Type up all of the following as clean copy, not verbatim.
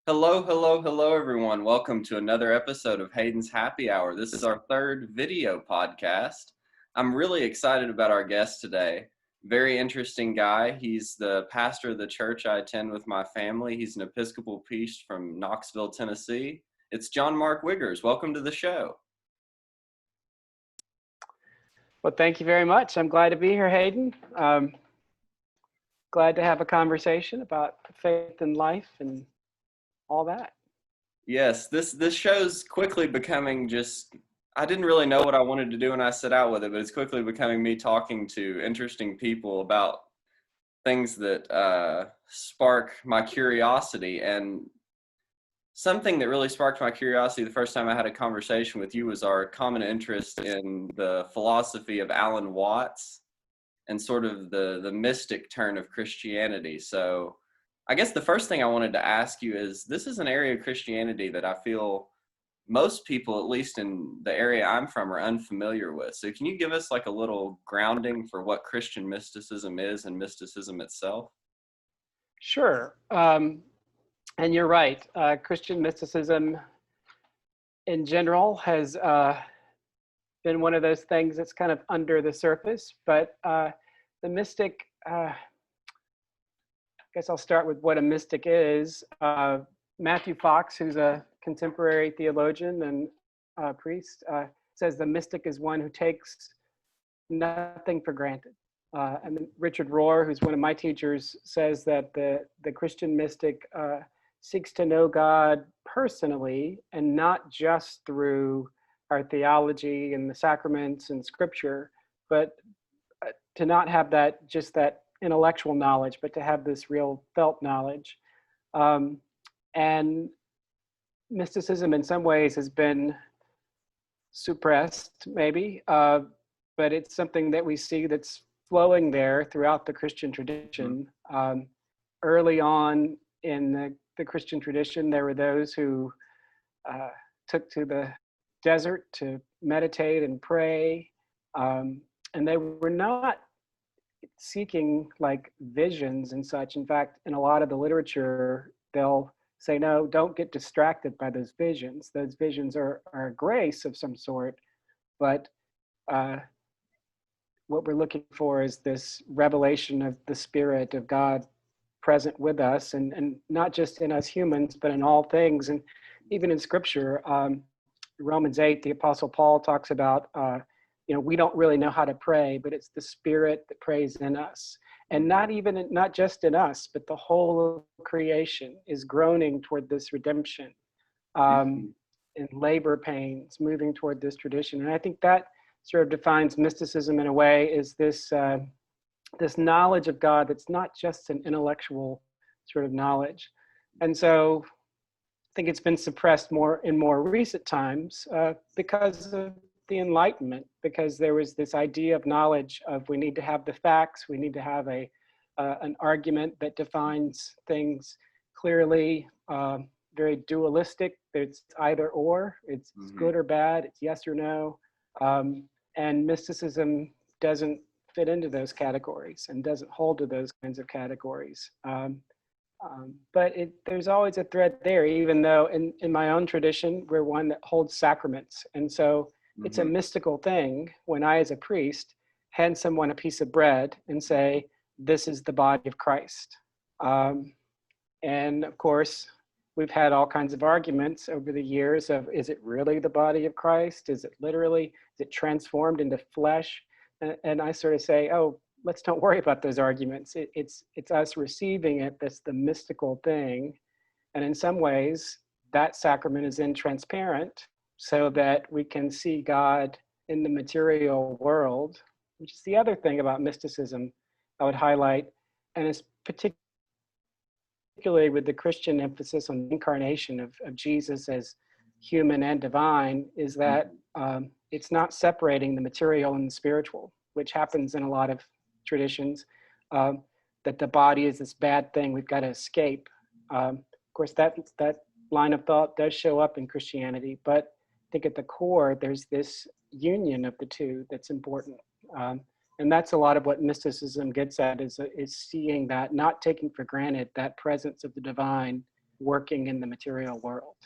Hello, hello, hello, everyone. Welcome to another episode of Hayden's Happy Hour. This is our third video podcast. I'm really excited about our guest today. Very interesting guy. He's the pastor of the church I attend with my family. He's an Episcopal priest from Knoxville, Tennessee. It's John Mark Wiggers. Welcome to the show. Well, thank you very much. I'm glad to be here, Hayden. Glad to have a conversation about faith and life and all that. Yes, this show's quickly becoming I didn't really know what I wanted to do when I set out with it, but it's quickly becoming me talking to interesting people about things that spark my curiosity. And something that really sparked my curiosity the first time I had a conversation with you was our common interest in the philosophy of Alan Watts and sort of the mystic turn of Christianity. So I guess the first thing I wanted to ask you is, this is an area of Christianity that I feel most people, at least in the area I'm from, are unfamiliar with. So can you give us like a little grounding for what Christian mysticism is and mysticism itself? Sure. And you're right. Christian mysticism in general has been one of those things that's kind of under the surface, but the mystic, I guess I'll start with what a mystic is. Matthew Fox, who's a contemporary theologian and priest, says the mystic is one who takes nothing for granted. And then Richard Rohr, who's one of my teachers, says that the Christian mystic seeks to know God personally and not just through our theology and the sacraments and scripture, but to not have that intellectual knowledge, but to have this real felt knowledge. And mysticism in some ways has been suppressed, maybe, but it's something that we see that's flowing there throughout the Christian tradition. Early on in the Christian tradition, there were those who took to the desert to meditate and pray, and they were not seeking like visions and such. In fact, in a lot of the literature, they'll say, no, don't get distracted by those visions. Those visions are a grace of some sort, but what we're looking for is this revelation of the Spirit of God present with us, and not just in us humans, but in all things. And even in Scripture, Romans 8, the Apostle Paul talks about, we don't really know how to pray, but it's the Spirit that prays in us. And not just in us, but the whole of creation is groaning toward this redemption, in labor pains, moving toward this tradition. And I think that sort of defines mysticism in a way, is this knowledge of God that's not just an intellectual sort of knowledge. And so I think it's been suppressed more in more recent times because of the Enlightenment, because there was this idea of knowledge of we need to have the facts, we need to have an argument that defines things clearly, very dualistic. It's either or, it's good or bad, it's yes or no. And mysticism doesn't fit into those categories and doesn't hold to those kinds of categories. But there's always a thread there, even though in my own tradition, we're one that holds sacraments. And so it's a mystical thing when I, as a priest, hand someone a piece of bread and say, this is the body of Christ. And of course, we've had all kinds of arguments over the years of, is it really the body of Christ? Is it transformed into flesh? And I sort of say, oh, let's don't worry about those arguments. It's us receiving it that's the mystical thing. And in some ways, that sacrament is intransparent so that we can see God in the material world, which is the other thing about mysticism I would highlight. And it's particularly with the Christian emphasis on the incarnation of Jesus as human and divine, is that it's not separating the material and the spiritual, which happens in a lot of traditions, that the body is this bad thing we've got to escape. Of course, that line of thought does show up in Christianity, but I think at the core, there's this union of the two that's important. And that's a lot of what mysticism gets at, is seeing that, not taking for granted that presence of the divine working in the material world.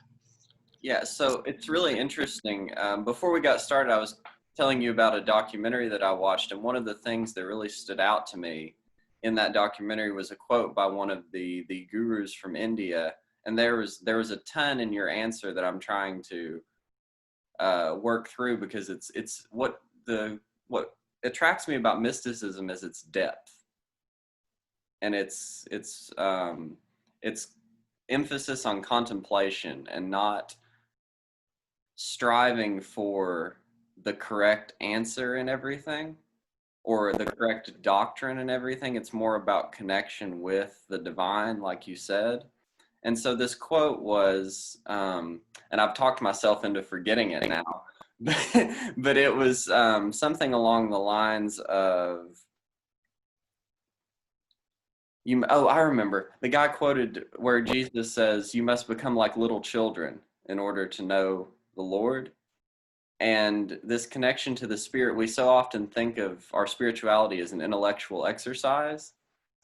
Yeah, so it's really interesting. Before we got started, I was telling you about a documentary that I watched, and one of the things that really stood out to me in that documentary was a quote by one of the gurus from India. And there was a ton in your answer that I'm trying to work through, because it's what attracts me about mysticism is its depth, and its emphasis on contemplation and not striving for the correct answer in everything or the correct doctrine and everything. It's more about connection with the divine, like you said. And so this quote was, and I've talked myself into forgetting it now, but it was something along the lines of, I remember. The guy quoted where Jesus says, "You must become like little children in order to know the Lord." And this connection to the spirit, we so often think of our spirituality as an intellectual exercise.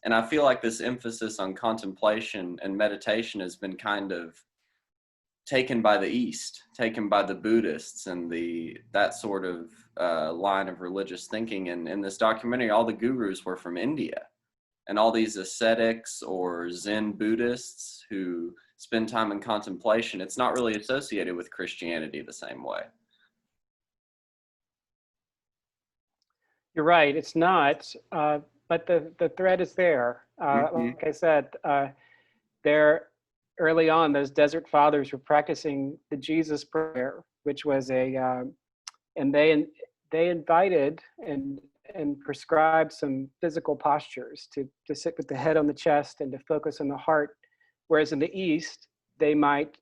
And I feel like this emphasis on contemplation and meditation has been kind of taken by the East, taken by the Buddhists and that sort of line of religious thinking. And in this documentary, all the gurus were from India. And all these ascetics or Zen Buddhists who spend time in contemplation, it's not really associated with Christianity the same way. You're right, it's not, but the thread is there. Like I said, there early on, those desert fathers were practicing the Jesus prayer, which was and they invited and prescribed some physical postures to sit with the head on the chest and to focus on the heart. Whereas in the East, they might,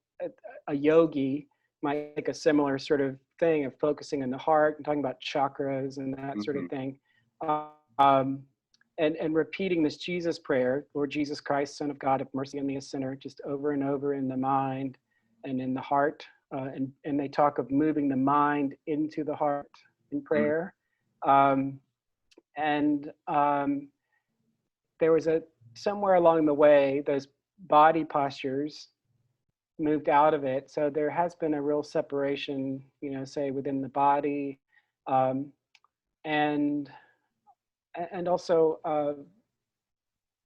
a yogi might make a similar sort of thing of focusing on the heart and talking about chakras and that sort of thing. And repeating this Jesus prayer, Lord Jesus Christ, Son of God, have mercy on me, a sinner, just over and over in the mind and in the heart. And they talk of moving the mind into the heart in prayer. There was somewhere along the way, those body postures moved out of it. So there has been a real separation, say within the body, and also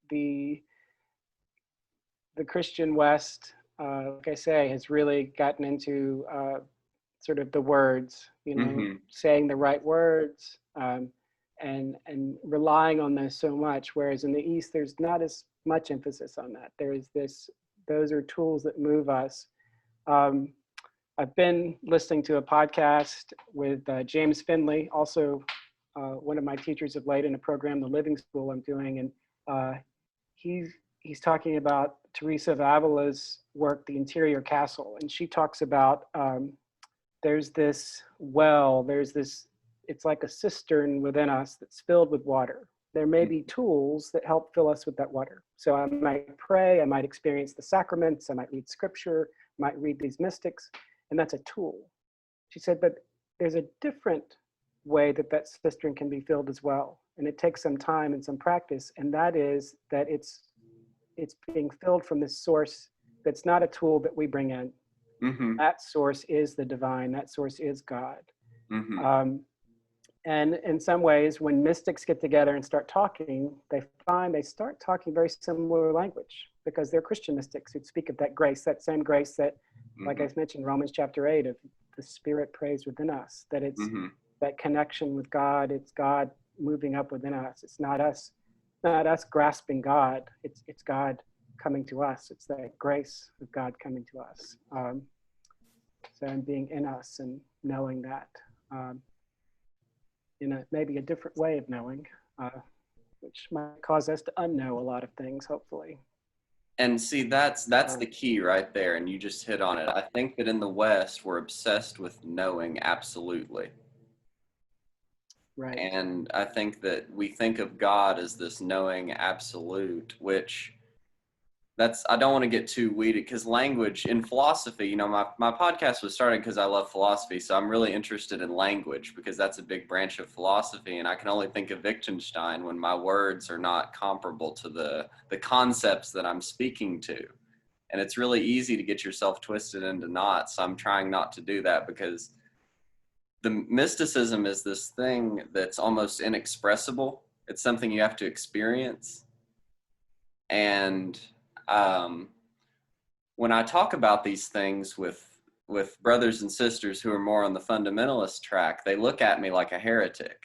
the Christian West, like I say, has really gotten into sort of the words, saying the right words, and relying on those so much. Whereas in the East, there's not as much emphasis on that. There is those are tools that move us. I've been listening to a podcast with James Finley, also one of my teachers of late in a program, the Living School I'm doing, and he's talking about Teresa of Avila's work, The Interior Castle, and she talks about there's this well, it's like a cistern within us that's filled with water. There may be tools that help fill us with that water. So I might pray, I might experience the sacraments, I might read scripture, I might read these mystics, and that's a tool. She said, but there's a different way that cistern can be filled as well. And it takes some time and some practice. And that is that it's being filled from this source that's not a tool that we bring in. That source is the divine, that source is God. And in some ways, when mystics get together and start talking, they find they start talking very similar language, because they're Christian mystics who speak of that grace, that same grace that, like I mentioned, Romans chapter 8, of the Spirit prays within us, that it's that connection with God, it's God moving up within us. It's not us grasping God, it's God coming to us. It's that grace of God coming to us. So and being in us and knowing that. In maybe a different way of knowing, which might cause us to unknow a lot of things, hopefully. And see, that's the key right there, and you just hit on it. I think that in the West, we're obsessed with knowing absolutely. Right. And I think that we think of God as this knowing absolute, which I don't want to get too weedy, because language in philosophy, my podcast was started because I love philosophy. So I'm really interested in language, because that's a big branch of philosophy. And I can only think of Wittgenstein when my words are not comparable to the concepts that I'm speaking to. And it's really easy to get yourself twisted into knots. So I'm trying not to do that, because the mysticism is this thing that's almost inexpressible. It's something you have to experience. And when I talk about these things with brothers and sisters who are more on the fundamentalist track, they look at me like a heretic.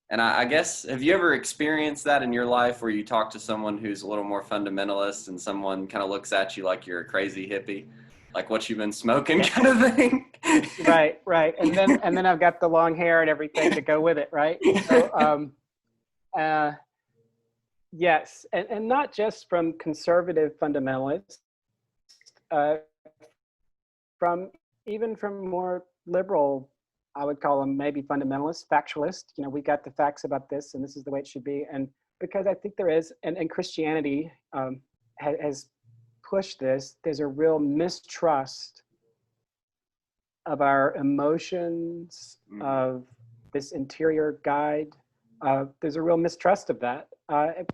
And I guess, have you ever experienced that in your life, where you talk to someone who's a little more fundamentalist and someone kind of looks at you like you're a crazy hippie, like what you've been smoking, Yeah. kind of thing? Right. And then I've got the long hair and everything to go with it, right? So yes, and not just from conservative fundamentalists, uh, from even from more liberal, I would call them maybe fundamentalists, factualists. We got the facts about this, and this is the way it should be. And because I think there is, and Christianity has pushed this, there's a real mistrust of our emotions, of this interior guide. There's a real mistrust of that,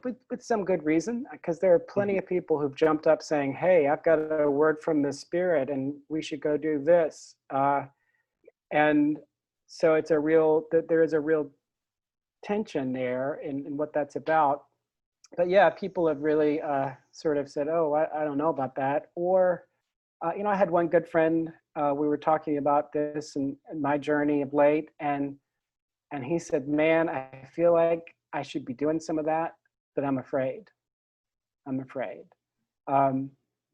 with some good reason, because there are plenty of people who've jumped up saying, hey, I've got a word from the Spirit and we should go do this. And so there is a real tension there in what that's about. But yeah, people have really sort of said, oh, I don't know about that. Or, I had one good friend, we were talking about this and my journey of late, and he said, man, I feel like I should be doing some of that, but I'm afraid.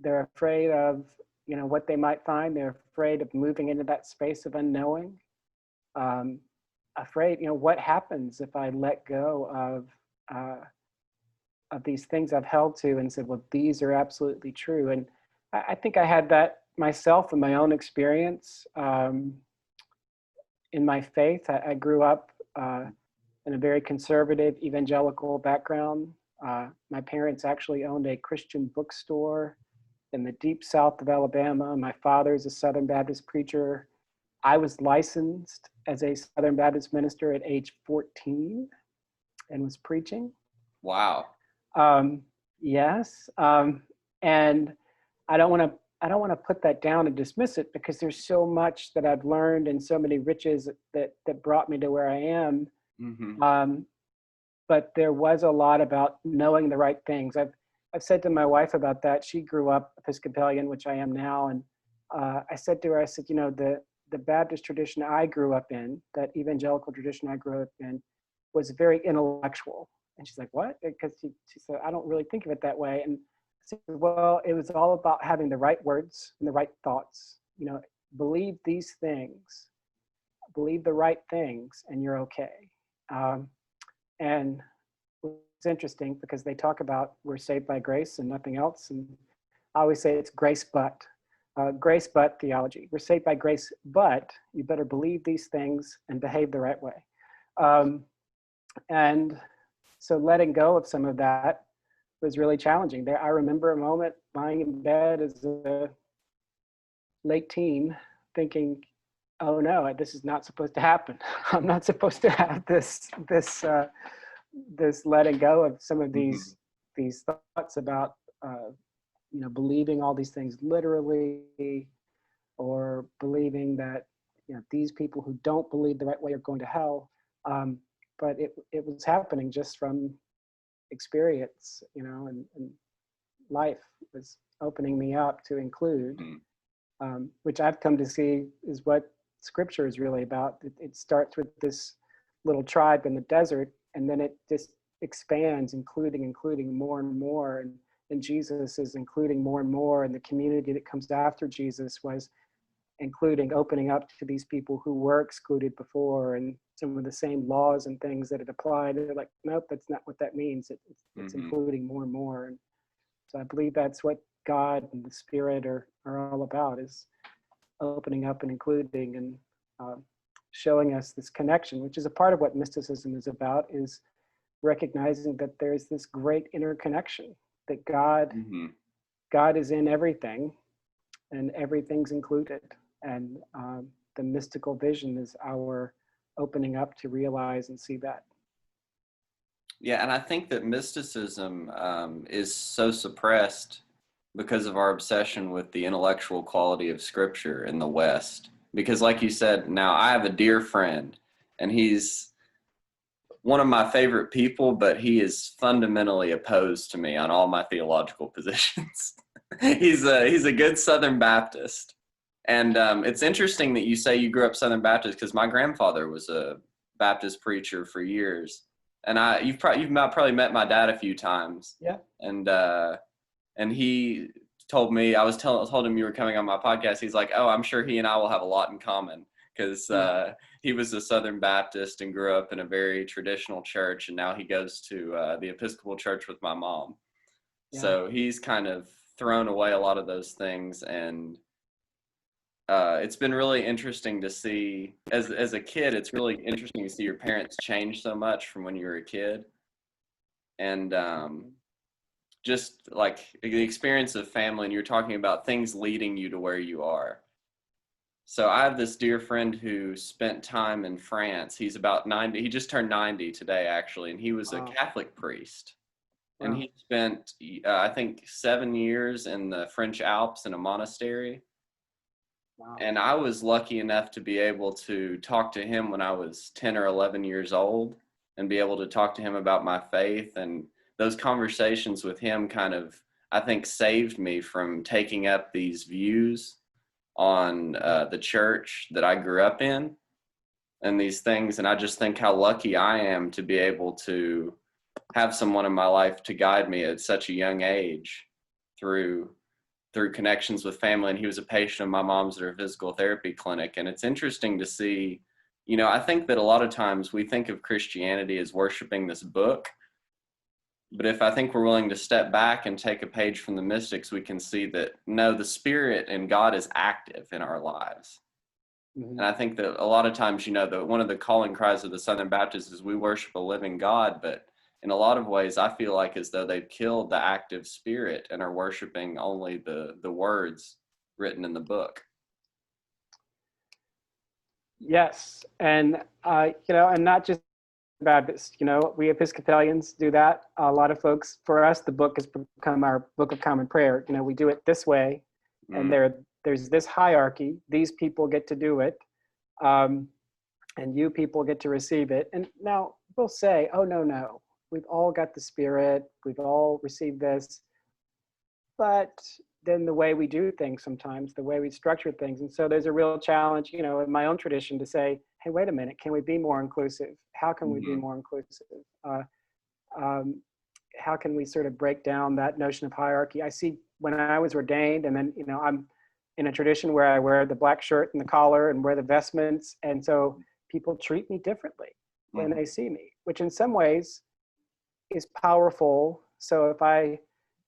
They're afraid of, what they might find. They're afraid of moving into that space of unknowing. Afraid, what happens if I let go of these things I've held to and said, well, these are absolutely true. And I think I had that myself in my own experience. In my faith, I grew up in a very conservative evangelical background. My parents actually owned a Christian bookstore in the deep south of Alabama. My father's a Southern Baptist preacher. I was licensed as a Southern Baptist minister at age 14 and was preaching. Wow. Yes. And I don't want to put that down and dismiss it, because there's so much that I've learned and so many riches that brought me to where I am. Mm-hmm. But there was a lot about knowing the right things. I've said to my wife about that. She grew up Episcopalian, which I am now. And I said to her, I said, the Baptist tradition I grew up in, that evangelical tradition I grew up in, was very intellectual. And she's like, what? Because she said, I don't really think of it that way. And I said, well, it was all about having the right words and the right thoughts. Believe these things, believe the right things, and you're okay. And it's interesting because they talk about we're saved by grace and nothing else. And I always say it's grace but theology. We're saved by grace, but you better believe these things and behave the right way. And so letting go of some of that was really challenging. I remember a moment lying in bed as a late teen thinking, oh no, this is not supposed to happen. I'm not supposed to have this letting go of some of these thoughts about believing all these things literally, or believing that these people who don't believe the right way are going to hell. But it was happening just from experience, and life was opening me up to include, which I've come to see is what Scripture is really about. It starts with this little tribe in the desert, and then it just expands, including more and more. And Jesus is including more and more, and the community that comes after Jesus was including, opening up to these people who were excluded before, and some of the same laws and things that it applied. They're like, nope, that's not what that means. It's including more and more. And so I believe that's what God and the Spirit are all about, is opening up and including, and showing us this connection, which is a part of what mysticism is about, is recognizing that there's this great interconnection, that God is in everything and everything's included. And the mystical vision is our opening up to realize and see that. Yeah, and I think that mysticism is so suppressed because of our obsession with the intellectual quality of Scripture in the West. Because, like you said, now I have a dear friend, and he's one of my favorite people, but he is fundamentally opposed to me on all my theological positions. He's a good Southern Baptist, and it's interesting that you say you grew up Southern Baptist because my grandfather was a Baptist preacher for years, and you've probably met my dad a few times, Yeah. and he told me told him you were coming on my podcast. He's like, oh, I'm sure he and I will have a lot in common because he was a Southern Baptist and grew up in a very traditional church, and now he goes to the Episcopal Church with my mom. Yeah. So he's kind of thrown away a lot of those things, and it's been really interesting to see as a kid. It's really interesting to see your parents change so much from when you were a kid, and just like the experience of family. And you're talking about things leading you to where you are. So I have this dear friend who spent time in France. He's about 90. He just turned 90 today, actually, and he was a Wow. Catholic priest. And Wow. he spent, I think, 7 years in the French Alps in a monastery. Wow. And I was lucky enough to be able to talk to him when I was 10 or 11 years old and be able to talk to him about my faith. And those conversations with him kind of, I think, saved me from taking up these views on the church that I grew up in and these things. And I just think how lucky I am to be able to have someone in my life to guide me at such a young age through connections with family. And he was a patient of my mom's at her physical therapy clinic. And it's interesting to see, I think that a lot of times we think of Christianity as worshiping this book. But if I think we're willing to step back and take a page from the mystics, we can see that no, the Spirit and God is active in our lives. Mm-hmm. And I think that a lot of times, one of the calling cries of the Southern Baptists is we worship a living God, but in a lot of ways, I feel like as though they've killed the active Spirit and are worshiping only the words written in the book. Yes, and and not just Baptists. We Episcopalians do that. A lot of folks, for us, the book has become our book of common prayer. We do it this way, and there's this hierarchy. These people get to do it, and you people get to receive it. And now we'll say, oh, no, we've all got the Spirit. We've all received this. But then the way we do things sometimes, the way we structure things. And so there's a real challenge, in my own tradition to say, hey, wait a minute, can we be more inclusive? How can we be more inclusive? How can we sort of break down that notion of hierarchy? I see when I was ordained, and then, I'm in a tradition where I wear the black shirt and the collar and wear the vestments. And so people treat me differently when they see me, which in some ways is powerful. So if I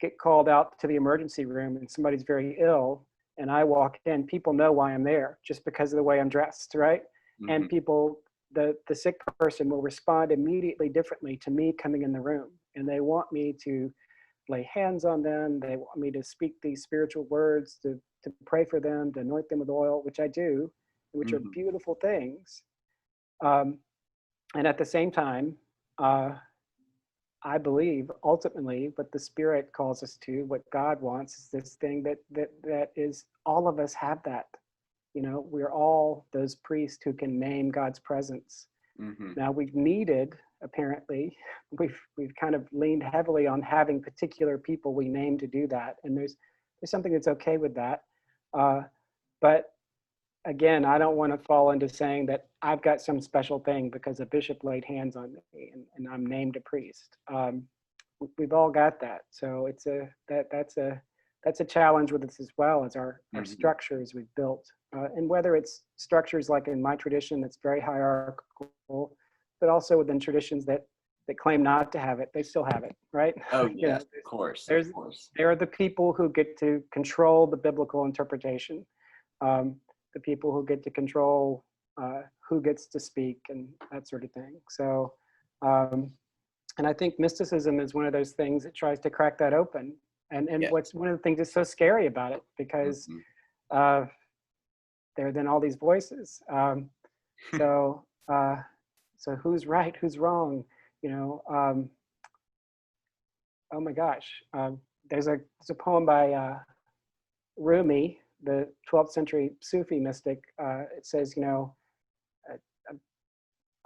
get called out to the emergency room and somebody's very ill and I walk in, people know why I'm there just because of the way I'm dressed, right? Mm-hmm. And people, the sick person will respond immediately differently to me coming in the room. And they want me to lay hands on them. They want me to speak these spiritual words, to pray for them, to anoint them with oil, which I do, which are beautiful things. And at the same time, I believe ultimately what the Spirit calls us to, what God wants, is this thing that is, all of us have that. We're all those priests who can name God's presence. Mm-hmm. Now apparently, we've kind of leaned heavily on having particular people we name to do that, and there's something that's okay with that. But again, I don't want to fall into saying that I've got some special thing because a bishop laid hands on me and I'm named a priest. We've all got that. So that's a challenge with us as well as our structures we've built. And whether it's structures like in my tradition that's very hierarchical, but also within traditions that claim not to have it, they still have it, right? Oh, yes, of course. There are the people who get to control the biblical interpretation. The people who get to control who gets to speak and that sort of thing. So, and I think mysticism is one of those things that tries to crack that open. And what's one of the things that's so scary about it, because there are then all these voices. So who's right, who's wrong? Oh my gosh. There's a poem by Rumi, the 12th century Sufi mystic. It says, uh,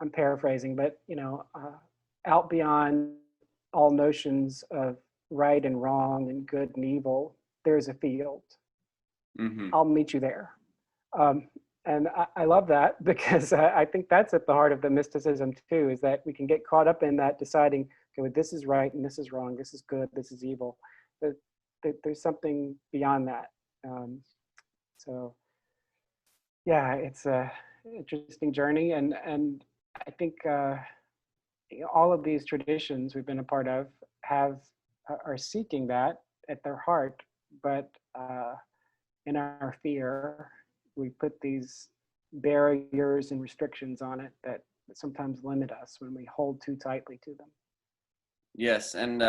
I'm paraphrasing, but out beyond all notions of right and wrong and good and evil, there is a field. Mm-hmm. I'll meet you there. Um, and I love that because I think that's at the heart of the mysticism too, is that we can get caught up in that deciding, okay, well, this is right and this is wrong, this is good, this is evil. But there's something beyond that. So yeah, it's a interesting journey, and I think all of these traditions we've been a part of have are seeking that at their heart, but in our fear, we put these barriers and restrictions on it that sometimes limit us when we hold too tightly to them. Yes, and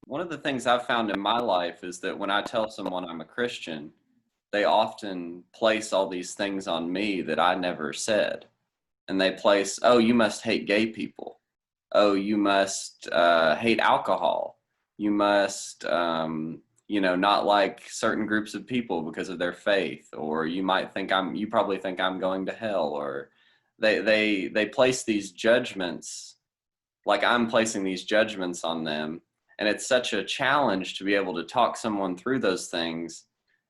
one of the things I've found in my life is that when I tell someone I'm a Christian, they often place all these things on me that I never said. And they place, oh, you must hate gay people. Oh, you must hate alcohol. You must, not like certain groups of people because of their faith. Or you probably think I'm going to hell. Or they place these judgments, like I'm placing these judgments on them. And it's such a challenge to be able to talk someone through those things.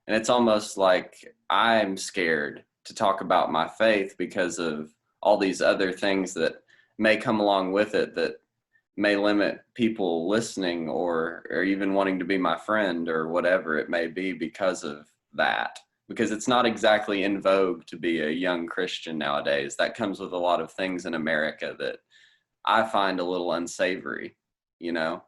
And it's almost like I'm scared to talk about my faith because of all these other things that may come along with it that may limit people listening or even wanting to be my friend or whatever it may be because of that. Because it's not exactly in vogue to be a young Christian nowadays. That comes with a lot of things in America that I find a little unsavory, you know?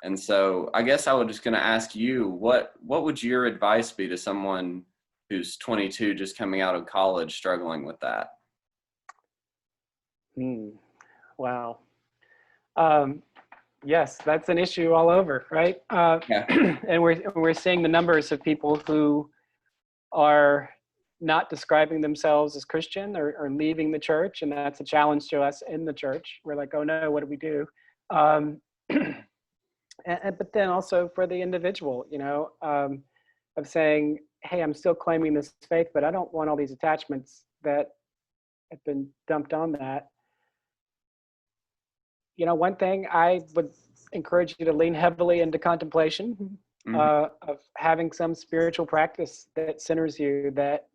And so I guess I was just going to ask you, what would your advice be to someone who's 22, just coming out of college, struggling with that? Wow. Um, yes, that's an issue all over, right? Yeah. And we're seeing the numbers of people who are not describing themselves as Christian or leaving the church, and that's a challenge to us in the church. We're like, oh no, what do we do? But then also for the individual, of saying, hey, I'm still claiming this faith, but I don't want all these attachments that have been dumped on that. One thing I would encourage you to lean heavily into contemplation, Mm-hmm. of having some spiritual practice that centers you, that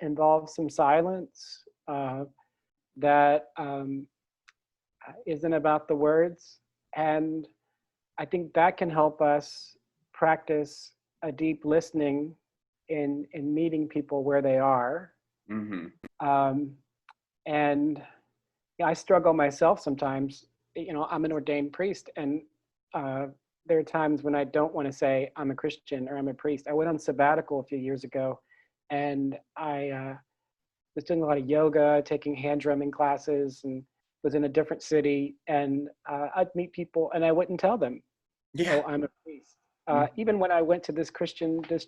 involves some silence, that isn't about the words. And I think that can help us practice a deep listening in meeting people where they are. Mm-hmm. Um, and I struggle myself sometimes. I'm an ordained priest, and there are times when I don't want to say I'm a Christian or I'm a priest. I went on sabbatical a few years ago, and I was doing a lot of yoga, taking hand drumming classes, and was in a different city. And I'd meet people, and I wouldn't tell them, Yeah. "Oh, I'm a priest." Even when I went to this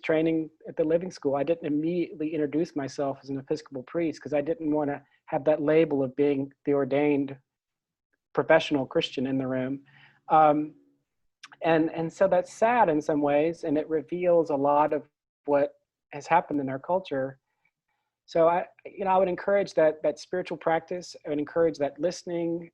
training at the Living School, I didn't immediately introduce myself as an Episcopal priest because I didn't want to have that label of being the ordained professional Christian in the room. Um, and so that's sad in some ways, and it reveals a lot of what has happened in our culture. So I would encourage that spiritual practice. I would encourage that listening,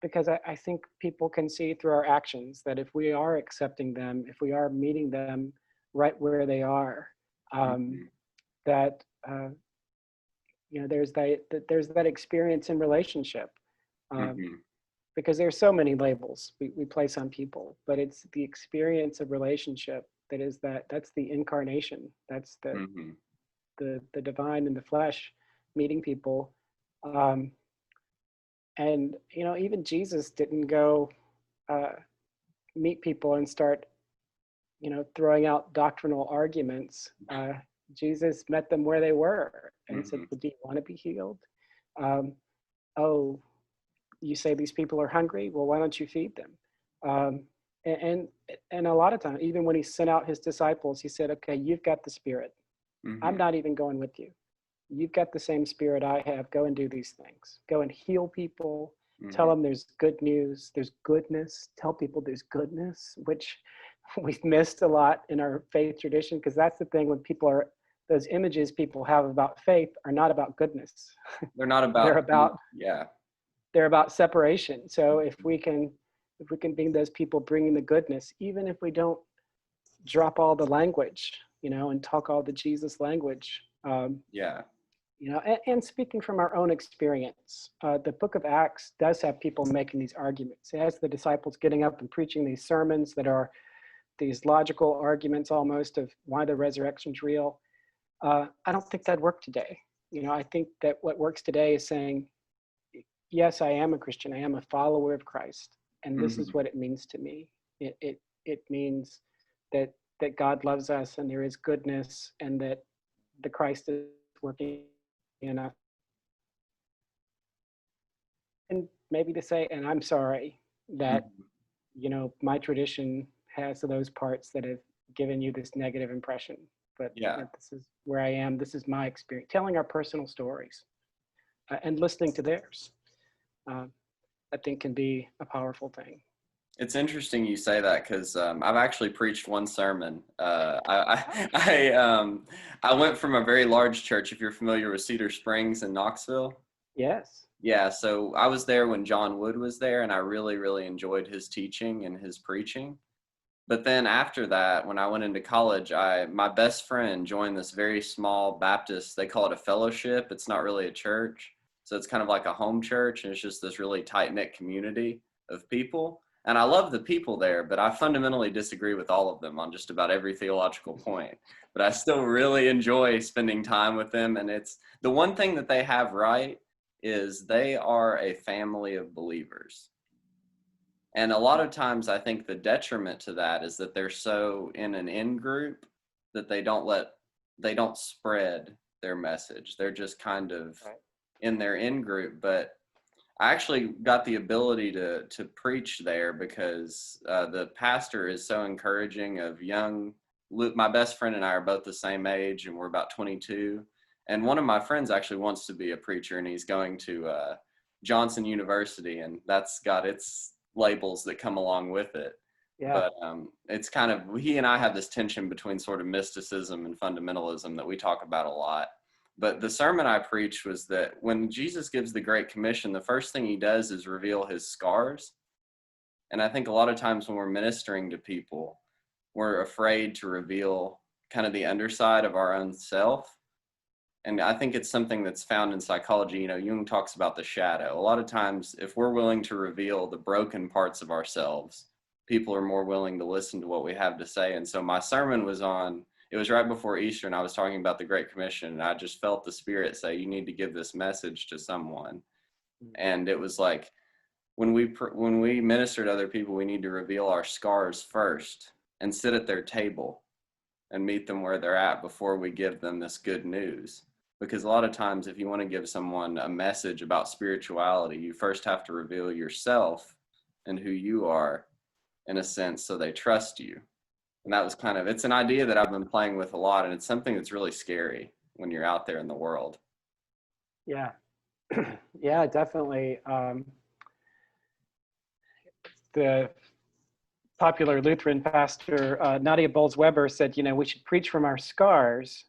because I think people can see through our actions that if we are accepting them, if we are meeting them right where they are, Mm-hmm. that there's that experience in relationship. Um, Mm-hmm. because there's so many labels we place on people, but it's the experience of relationship that's the incarnation. That's Mm-hmm. the divine in the flesh meeting people. Um, and even Jesus didn't go uh, meet people and start throwing out doctrinal arguments. Jesus met them where they were and said, Mm-hmm. well, do you want to be healed? um, oh, you say these people are hungry, well, why don't you feed them? um, and and a lot of times, even when he sent out his disciples, he said, okay, you've got the Spirit, I'm Mm-hmm. not even going with you. You've got the same Spirit I have. Go and do these things. Go and heal people. Tell Hmm. them there's good news, there's goodness. Tell people there's goodness, which we've missed a lot in our faith tradition, because that's the thing when people are, those images people have about faith are not about goodness. They're not They're about, about yeah. they're about separation. So if we can be those people bringing the goodness, even if we don't drop all the language, and talk all the Jesus language, Yeah. and speaking from our own experience, the book of Acts does have people making these arguments. It has the disciples getting up and preaching these sermons that are these logical arguments almost of why the resurrection's real. I don't think that'd work today. I think that what works today is saying, yes, I am a Christian. I am a follower of Christ, and this is Hmm. what it means to me. It means that God loves us, and there is goodness, and that the Christ is working in us. And maybe to say, and I'm sorry that Hmm. my tradition has those parts that have given you this negative impression. But Yeah. this is where I am. This is my experience. Telling our personal stories, and listening to theirs, uh, I think can be a powerful thing. It's interesting you say that because I've actually preached one sermon. I went from a very large church. If you're familiar with Cedar Springs in Knoxville, Yes. yeah. So I was there when John Wood was there, and I really, really enjoyed his teaching and his preaching. But then after that, when I went into college, my best friend joined this very small Baptist. They call it a fellowship. It's not really a church, so it's kind of like a home church, and it's just this really tight knit community of people. And I love the people there, but I fundamentally disagree with all of them on just about every theological point. But I still really enjoy spending time with them. And it's the one thing that they have right is they are a family of believers. And a lot of times I think the detriment to that is that they're so in an in group that they don't spread their message. They're just kind of Right. in their in group. But I actually got the ability to preach there because the pastor is so encouraging of young. Luke, my best friend and I are both the same age, and we're about 22. And one of my friends actually wants to be a preacher, and he's going to Johnson University, and that's got its labels that come along with it. Yeah. But it's kind of, he and I have this tension between sort of mysticism and fundamentalism that we talk about a lot. But the sermon I preached was that when Jesus gives the Great Commission, the first thing he does is reveal his scars. And I think a lot of times when we're ministering to people, we're afraid to reveal kind of the underside of our own self. And I think it's something that's found in psychology. Jung talks about the shadow. A lot of times, if we're willing to reveal the broken parts of ourselves, people are more willing to listen to what we have to say. And so my sermon it was right before Easter, and I was talking about the Great Commission, and I just felt the Spirit say, you need to give this message to someone. And it was like, when we minister to other people, we need to reveal our scars first and sit at their table and meet them where they're at before we give them this good news. Because a lot of times, if you want to give someone a message about spirituality, you first have to reveal yourself and who you are, in a sense, so they trust you. And that was it's an idea that I've been playing with a lot, and it's something that's really scary when you're out there in the world. Yeah. Yeah, definitely. The popular Lutheran pastor, Nadia Bolz-Weber, said, we should preach from our scars,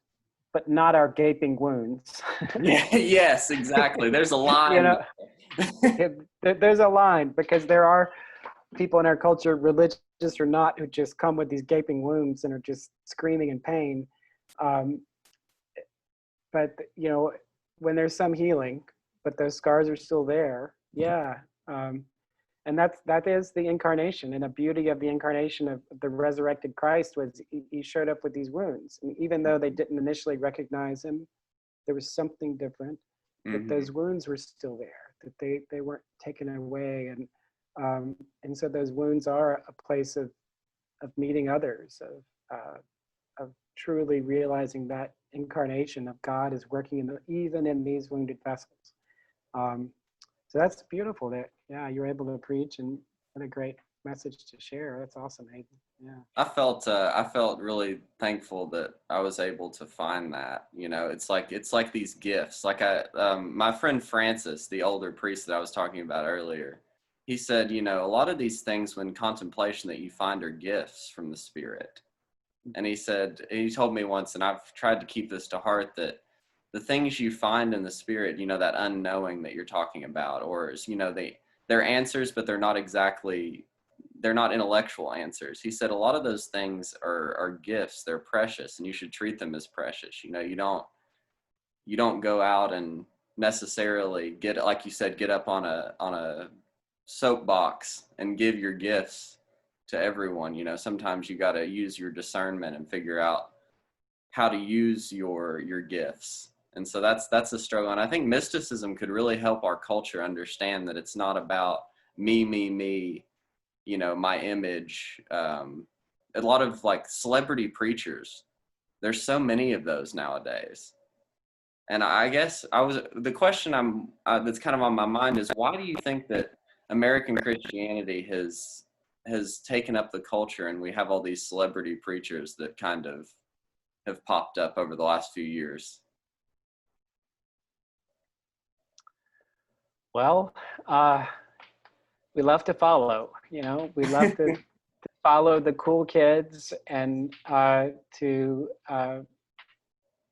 but not our gaping wounds. Yeah, yes, exactly. There's a you line. know, there's a line, because there are people in our culture, religious or not, who just come with these gaping wounds and are just screaming in pain. Um, but when there's some healing, but those scars are still there. Yeah. And that is the incarnation, and the beauty of the incarnation of the resurrected Christ was he showed up with these wounds, and even though they didn't initially recognize him, there was something different. That Mm-hmm. those wounds were still there, that they weren't taken away, and so those wounds are a place of meeting others, of truly realizing that incarnation of God is working even in these wounded vessels. So that's beautiful that, yeah, you're able to preach, and what a great message to share. That's awesome, Hayden. Yeah. I felt really thankful that I was able to find that. You know, it's like these gifts. Like my friend Francis, the older priest that I was talking about earlier, he said, you know, a lot of these things when contemplation that you find are gifts from the Spirit. And he said, and he told me once, and I've tried to keep this to heart, that the things you find in the Spirit, you know, that unknowing that you're talking about, or, you know, they're answers, but they're not intellectual answers. He said a lot of those things are gifts. They're precious, and you should treat them as precious. You know, you don't go out and necessarily get, like you said, get up on a soapbox and give your gifts to everyone. You know, sometimes you got to use your discernment and figure out how to use your gifts. And so that's a struggle. And I think mysticism could really help our culture understand that it's not about me, you know, my image. A lot of like celebrity preachers, there's so many of those nowadays. And I guess the question that's kind of on my mind is, why do you think that American Christianity has taken up the culture and we have all these celebrity preachers that kind of have popped up over the last few years? Well, we love to follow, you know, we love to follow the cool kids and to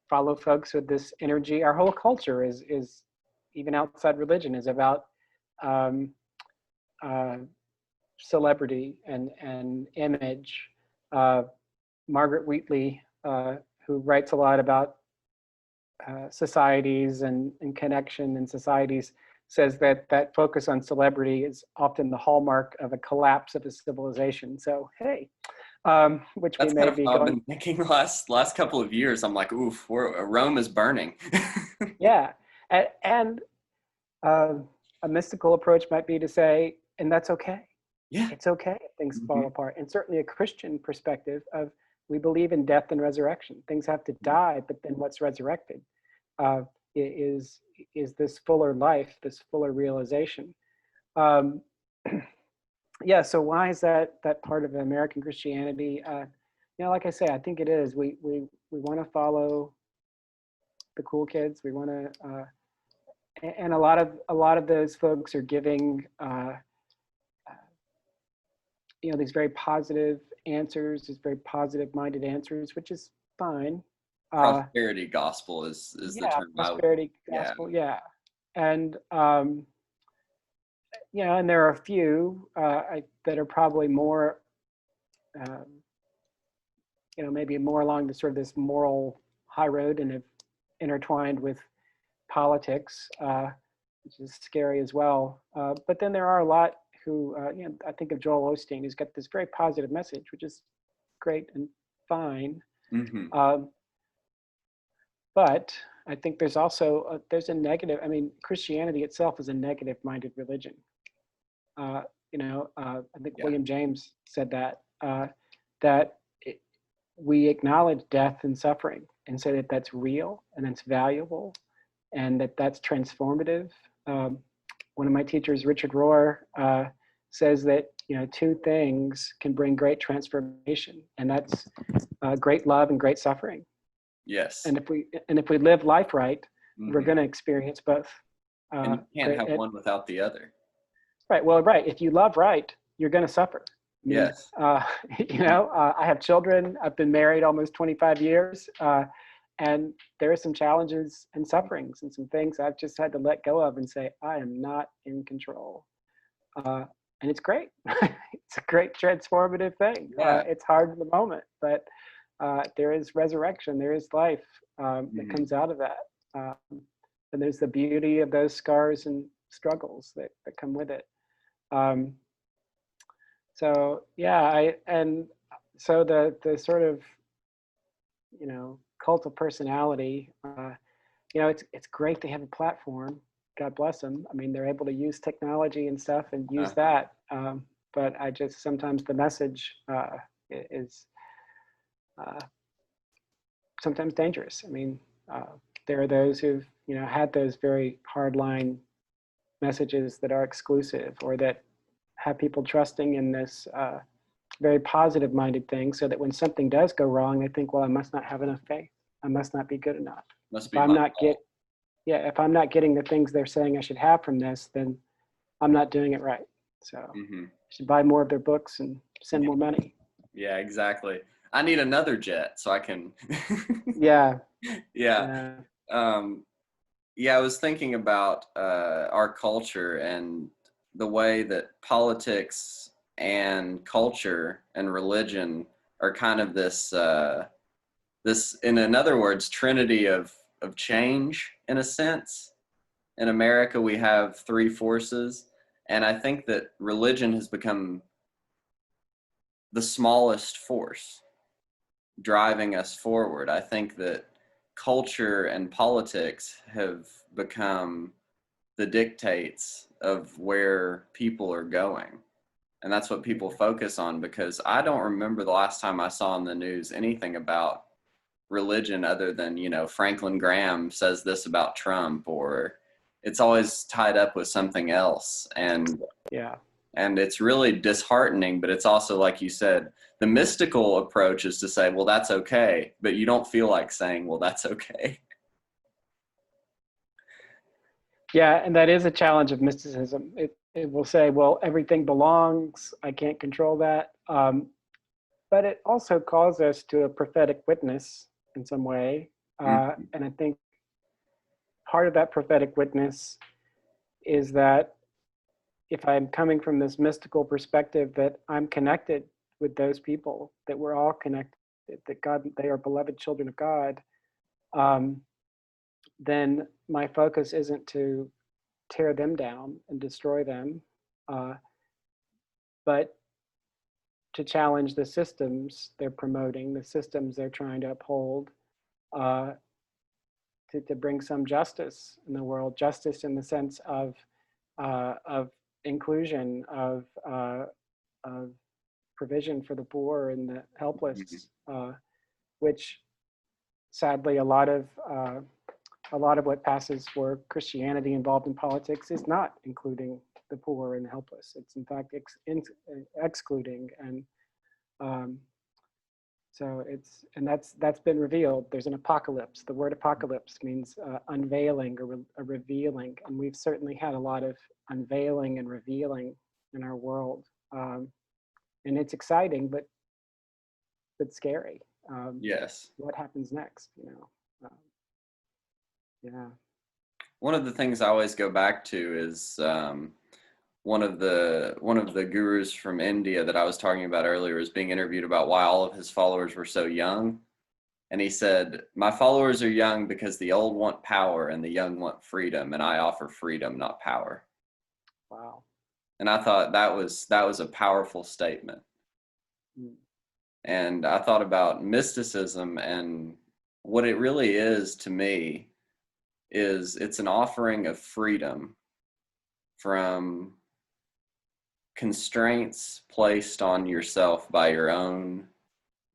follow folks with this energy. Our whole culture is even outside religion, is about celebrity and image. Margaret Wheatley, who writes a lot about societies and connection in societies, says that focus on celebrity is often the hallmark of a collapse of a civilization. So, hey, which That's we may kind of be how I've going. been thinking the last couple of years. I'm like, oof, Rome is burning. Yeah, and a mystical approach might be to say, and that's okay. Yeah. It's okay if things Mm-hmm. fall apart. And certainly a Christian perspective of, we believe in death and resurrection. Things have to die, but then what's resurrected is this fuller life, this fuller realization. Yeah. So why is that part of American Christianity? You know, like I say, I think it is. We want to follow the cool kids. We want to, and a lot of those folks are giving, you know, these very positive answers, these very positive minded answers, which is fine. Prosperity gospel is the Yeah, term prosperity gospel. Yeah. And you know, and there are a few that are probably more, um, you know, maybe more along the sort of this moral high road and have intertwined with politics, which is scary as well. But then there are a lot who, you know, I think of Joel Osteen, who's got this very positive message, which is great and fine. Mm-hmm. But I think there's also there's a negative. I mean, Christianity itself is a negative-minded religion. You know, I think William James said that that we acknowledge death and suffering and say that that's real and that's valuable and that that's transformative. One of my teachers, Richard Rohr, says that, you know, two things can bring great transformation, and that's great love and great suffering. Yes. And if we live life right, Mm-hmm. we're going to experience both. And you can't have one without the other. Right. Well, right. If you love right, you're going to suffer. I mean, Yes. You know, I have children. I've been married almost 25 years. And there are some challenges and sufferings and some things I've just had to let go of and say, I am not in control. And it's great. It's a great transformative thing. Yeah. It's hard in the moment, but there is resurrection. There is life that comes out of that. And there's the beauty of those scars and struggles that come with it. So yeah, so the sort of, you know, cult of personality, you know, it's great they have a platform. God bless them. I mean, they're able to use technology and stuff and use that. But I just, sometimes the message is sometimes dangerous. I mean, there are those who've, you know, had those very hardline messages that are exclusive or that have people trusting in this very positive-minded thing, so that when something does go wrong, they think, well, I must not have enough faith. I must not be good enough. Must If be I'm my not fault. if I'm not getting the things they're saying I should have from this, then I'm not doing it right. So Hmm. I should buy more of their books and send Yeah, more money. yeah, exactly. I need another jet so I can. Yeah, Yeah. yeah, Um, yeah, I was thinking about our culture and the way that politics and culture and religion are kind of this, in other words, trinity of change in a sense. In America, we have three forces, and I think that religion has become the smallest force driving us forward. I think that culture and politics have become the dictates of where people are going. And that's what people focus on, because I don't remember the last time I saw in the news anything about religion other than, Franklin Graham says this about Trump, or it's always tied up with something else. yeah. And it's really disheartening, but it's also, like you said, the mystical approach is to say, well, that's okay, but you don't feel like saying, well, that's okay. Yeah, and that is a challenge of mysticism. It will say, well, everything belongs. I can't control that. But it also calls us to a prophetic witness in some way. Mm-hmm. And I think part of that prophetic witness is that if I'm coming from this mystical perspective, that I'm connected with those people, that we're all connected, that God, they are beloved children of God, um, then my focus isn't to tear them down and destroy them, uh, but to challenge the systems they're promoting, the systems they're trying to uphold, uh, to bring some justice in the world, justice in the sense of inclusion, of provision for the poor and the helpless, which sadly a lot of what passes for Christianity involved in politics is not including the poor and the helpless. It's in fact excluding, and um, so and that's been revealed. There's an apocalypse. The word apocalypse means unveiling or a revealing, and we've certainly had a lot of unveiling and revealing in our world, and it's exciting, but scary. Yes. What happens next? Yeah. One of the things I always go back to is one of the gurus from India that I was talking about earlier was being interviewed about why all of his followers were so young. And he said, my followers are young because the old want power and the young want freedom, and I offer freedom, not power. Wow. And I thought that was a powerful statement. Mm. And I thought about mysticism, and what it really is to me is it's an offering of freedom from constraints placed on yourself by your own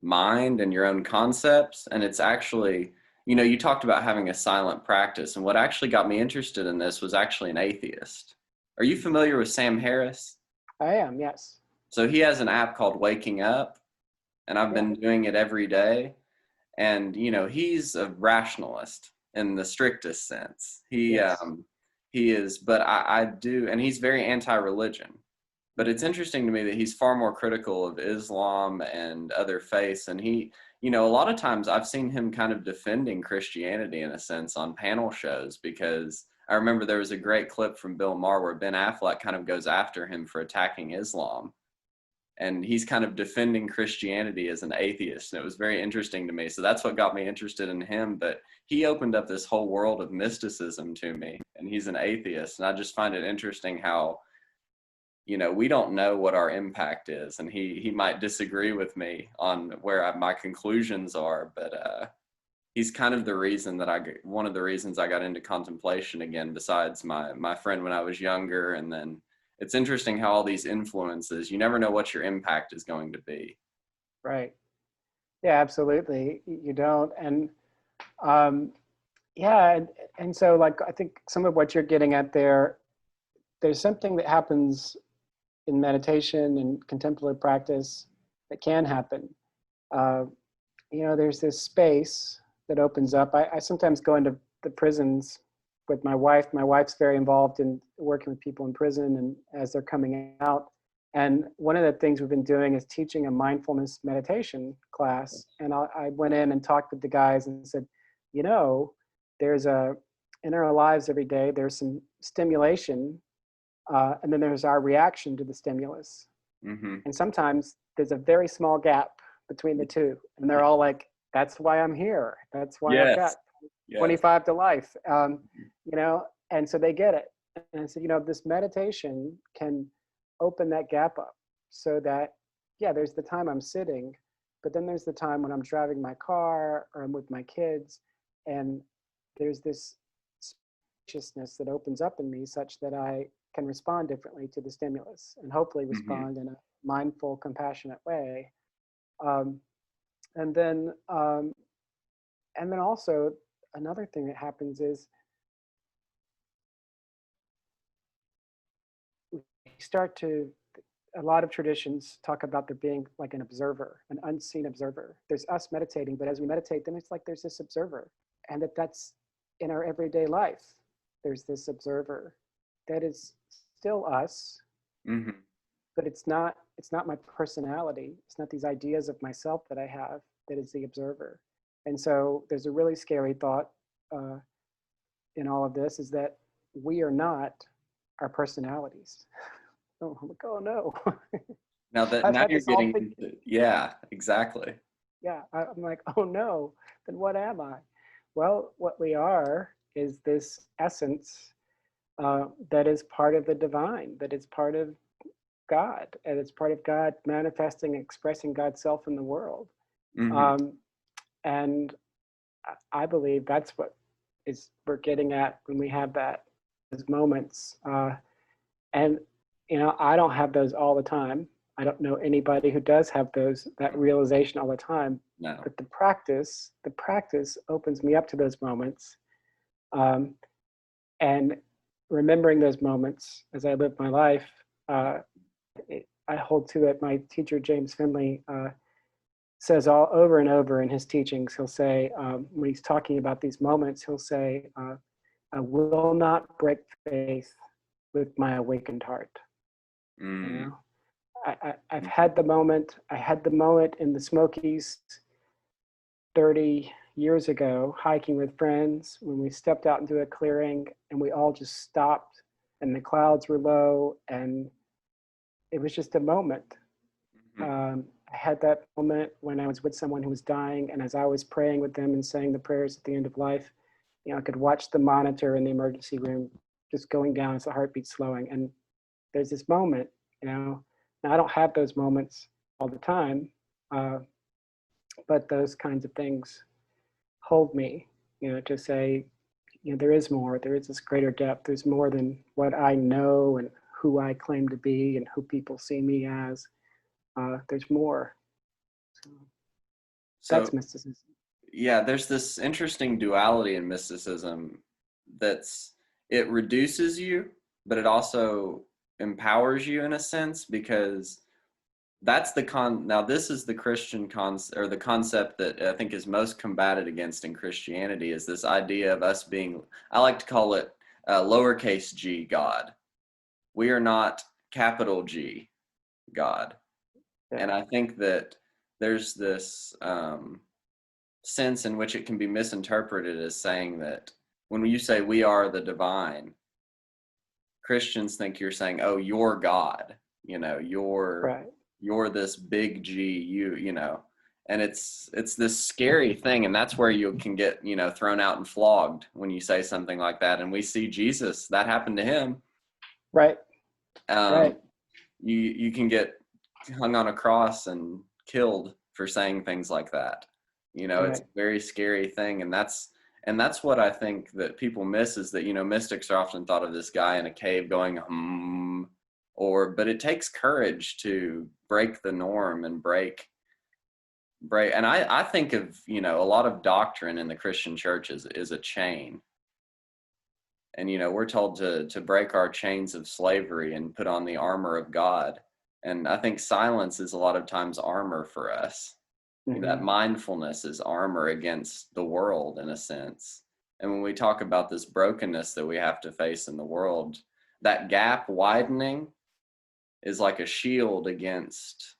mind and your own concepts. And it's actually, you talked about having a silent practice, and what actually got me interested in this was actually an atheist. Are you familiar with Sam Harris? I am. Yes. So he has an app called Waking Up, and I've Yeah. been doing it every day. And he's a rationalist in the strictest sense. He Yes. um he is, but I do, and he's very anti-religion. But it's Mm-hmm. interesting to me that he's far more critical of Islam and other faiths. And a lot of times I've seen him kind of defending Christianity in a sense on panel shows, because I remember there was a great clip from Bill Maher where Ben Affleck kind of goes after him for attacking Islam. And he's kind of defending Christianity as an atheist. And it was very interesting to me. So that's what got me interested in him. But he opened up this whole world of mysticism to me. And he's an atheist. And I just find it interesting how we don't know what our impact is, and he might disagree with me on where my conclusions are, but he's kind of the reason that one of the reasons I got into contemplation again, besides my friend when I was younger. And then it's interesting how all these influences, you never know what your impact is going to be. Right. Yeah, absolutely. You don't. And um, yeah, and so like I think some of what you're getting at there's something that happens in meditation and contemplative practice that can happen. Uh, there's this space that opens up. I sometimes go into the prisons with my wife. My wife's very involved in working with people in prison and as they're coming out. And one of the things we've been doing is teaching a mindfulness meditation class. And I went in and talked with the guys and said, there's in our lives every day, there's some stimulation, and then there's our reaction to the stimulus. Mm-hmm. And sometimes there's a very small gap between the two. And they're all like, that's why I'm here. That's why I've got 25 to life, and so they get it. And I said, this meditation can open that gap up so that, there's the time I'm sitting, but then there's the time when I'm driving my car or I'm with my kids, and there's this spaciousness that opens up in me such that I can respond differently to the stimulus and hopefully respond in a mindful, compassionate way. And then also another thing that happens is a lot of traditions talk about there being like an observer, an unseen observer. There's us meditating, but as we meditate, then it's like there's this observer, and that's in our everyday life. There's this observer that is still us, but it's not my personality. It's not these ideas of myself that I have that is the observer. And so there's a really scary thought in all of this, is that we are not our personalities. Oh, I'm like, oh no. Now you're getting into, yeah, exactly. Yeah, I'm like, oh no, then what am I? Well, what we are is this essence that is part of the divine, that is part of God, and it's part of God manifesting, expressing God's self in the world. And I believe that's what we're getting at when we have those moments. And I don't have those all the time. I don't know anybody who does have that realization all the time. No. But the practice opens me up to those moments. And remembering those moments as I live my life, I hold to it. My teacher, James Finley, says all over and over in his teachings, he'll say, when he's talking about these moments, he'll say, I will not break faith with my awakened heart. I've had the moment. I had the moment in the Smokies 30 years ago, hiking with friends, when we stepped out into a clearing and we all just stopped and the clouds were low and it was just a moment. I had that moment when I was with someone who was dying, and as I was praying with them and saying the prayers at the end of life, I could watch the monitor in the emergency room just going down as the heartbeat slowing. And there's this moment, now I don't have those moments all the time, but those kinds of things hold me, to say, there is more, there is this greater depth, there's more than what I know and who I claim to be and who people see me as. There's more. So that's mysticism. Yeah, there's this interesting duality in mysticism it reduces you, but it also empowers you in a sense, because that's now this is the Christian concept, or the concept that I think is most combated against in Christianity, is this idea of us being, I like to call it lowercase g God. We are not capital G God. Yeah. And I think that there's this sense in which it can be misinterpreted as saying that when you say we are the divine, Christians think you're saying, oh, you're God, you're this big G, and it's this scary thing. And that's where you can get, thrown out and flogged when you say something like that. And we see Jesus, that happened to him. Right. You can get hung on a cross and killed for saying things like that. It's a very scary thing. And that's what I think that people miss, is that, mystics are often thought of this guy in a cave going, but it takes courage to break the norm and break. And I think of, a lot of doctrine in the Christian church is a chain. And we're told to break our chains of slavery and put on the armor of God. And I think silence is a lot of times armor for us. That Hmm. mindfulness is armor against the world in a sense. And when we talk about this brokenness that we have to face in the world, that gap widening is like a shield against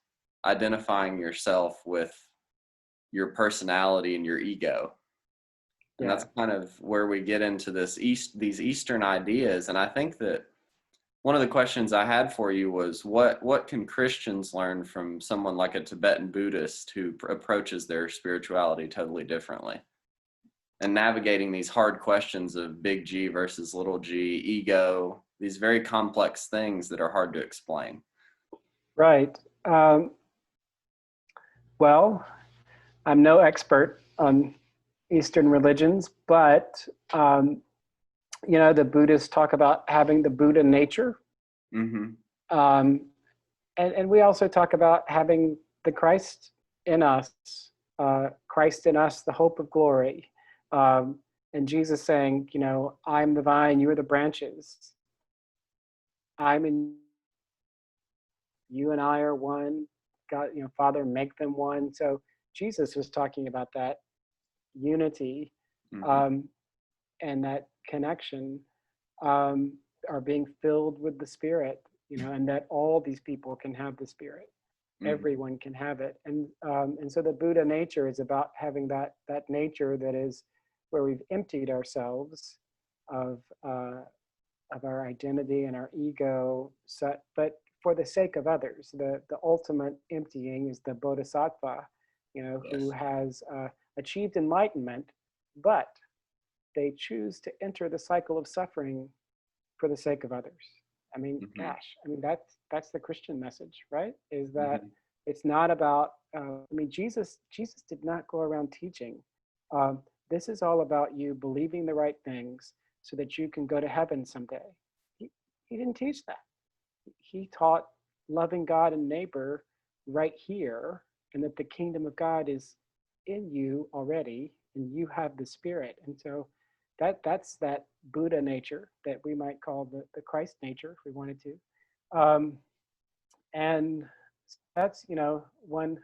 identifying yourself with your personality and your ego. And that's Yeah. kind of where we get into these Eastern ideas. And I think that one of the questions I had for you was what can Christians learn from someone like a Tibetan Buddhist who approaches their spirituality totally differently and navigating these hard questions of big G versus little g, ego, these very complex things that are hard to explain. Right. Well, I'm no expert on Eastern religions, but the Buddhists talk about having the Buddha nature. Mm-hmm. Um, and we also talk about having the Christ in us, Christ in us, the hope of glory. And Jesus saying, I'm the vine, you are the branches. I'm in you and I are one. God, Father, make them one. So Jesus was talking about that unity, Mm-hmm. um, and that connection, are being filled with the Spirit, and that all these people can have the Spirit. Mm-hmm. Everyone can have it, and so the Buddha nature is about having that nature that is where we've emptied ourselves of our identity and our ego, but for the sake of others. The ultimate emptying is the bodhisattva, who Yes. has achieved enlightenment, but they choose to enter the cycle of suffering for the sake of others. I mean, Mm-hmm. gosh, that's the Christian message, right? Is that Mm-hmm. it's not about. Jesus did not go around teaching. This is all about you believing the right things so that you can go to heaven someday. He, he didn't teach that. He taught loving God and neighbor right here, and that the kingdom of God is in you already, and you have the Spirit. And so that's that Buddha nature that we might call the Christ nature if we wanted to. And that's, one,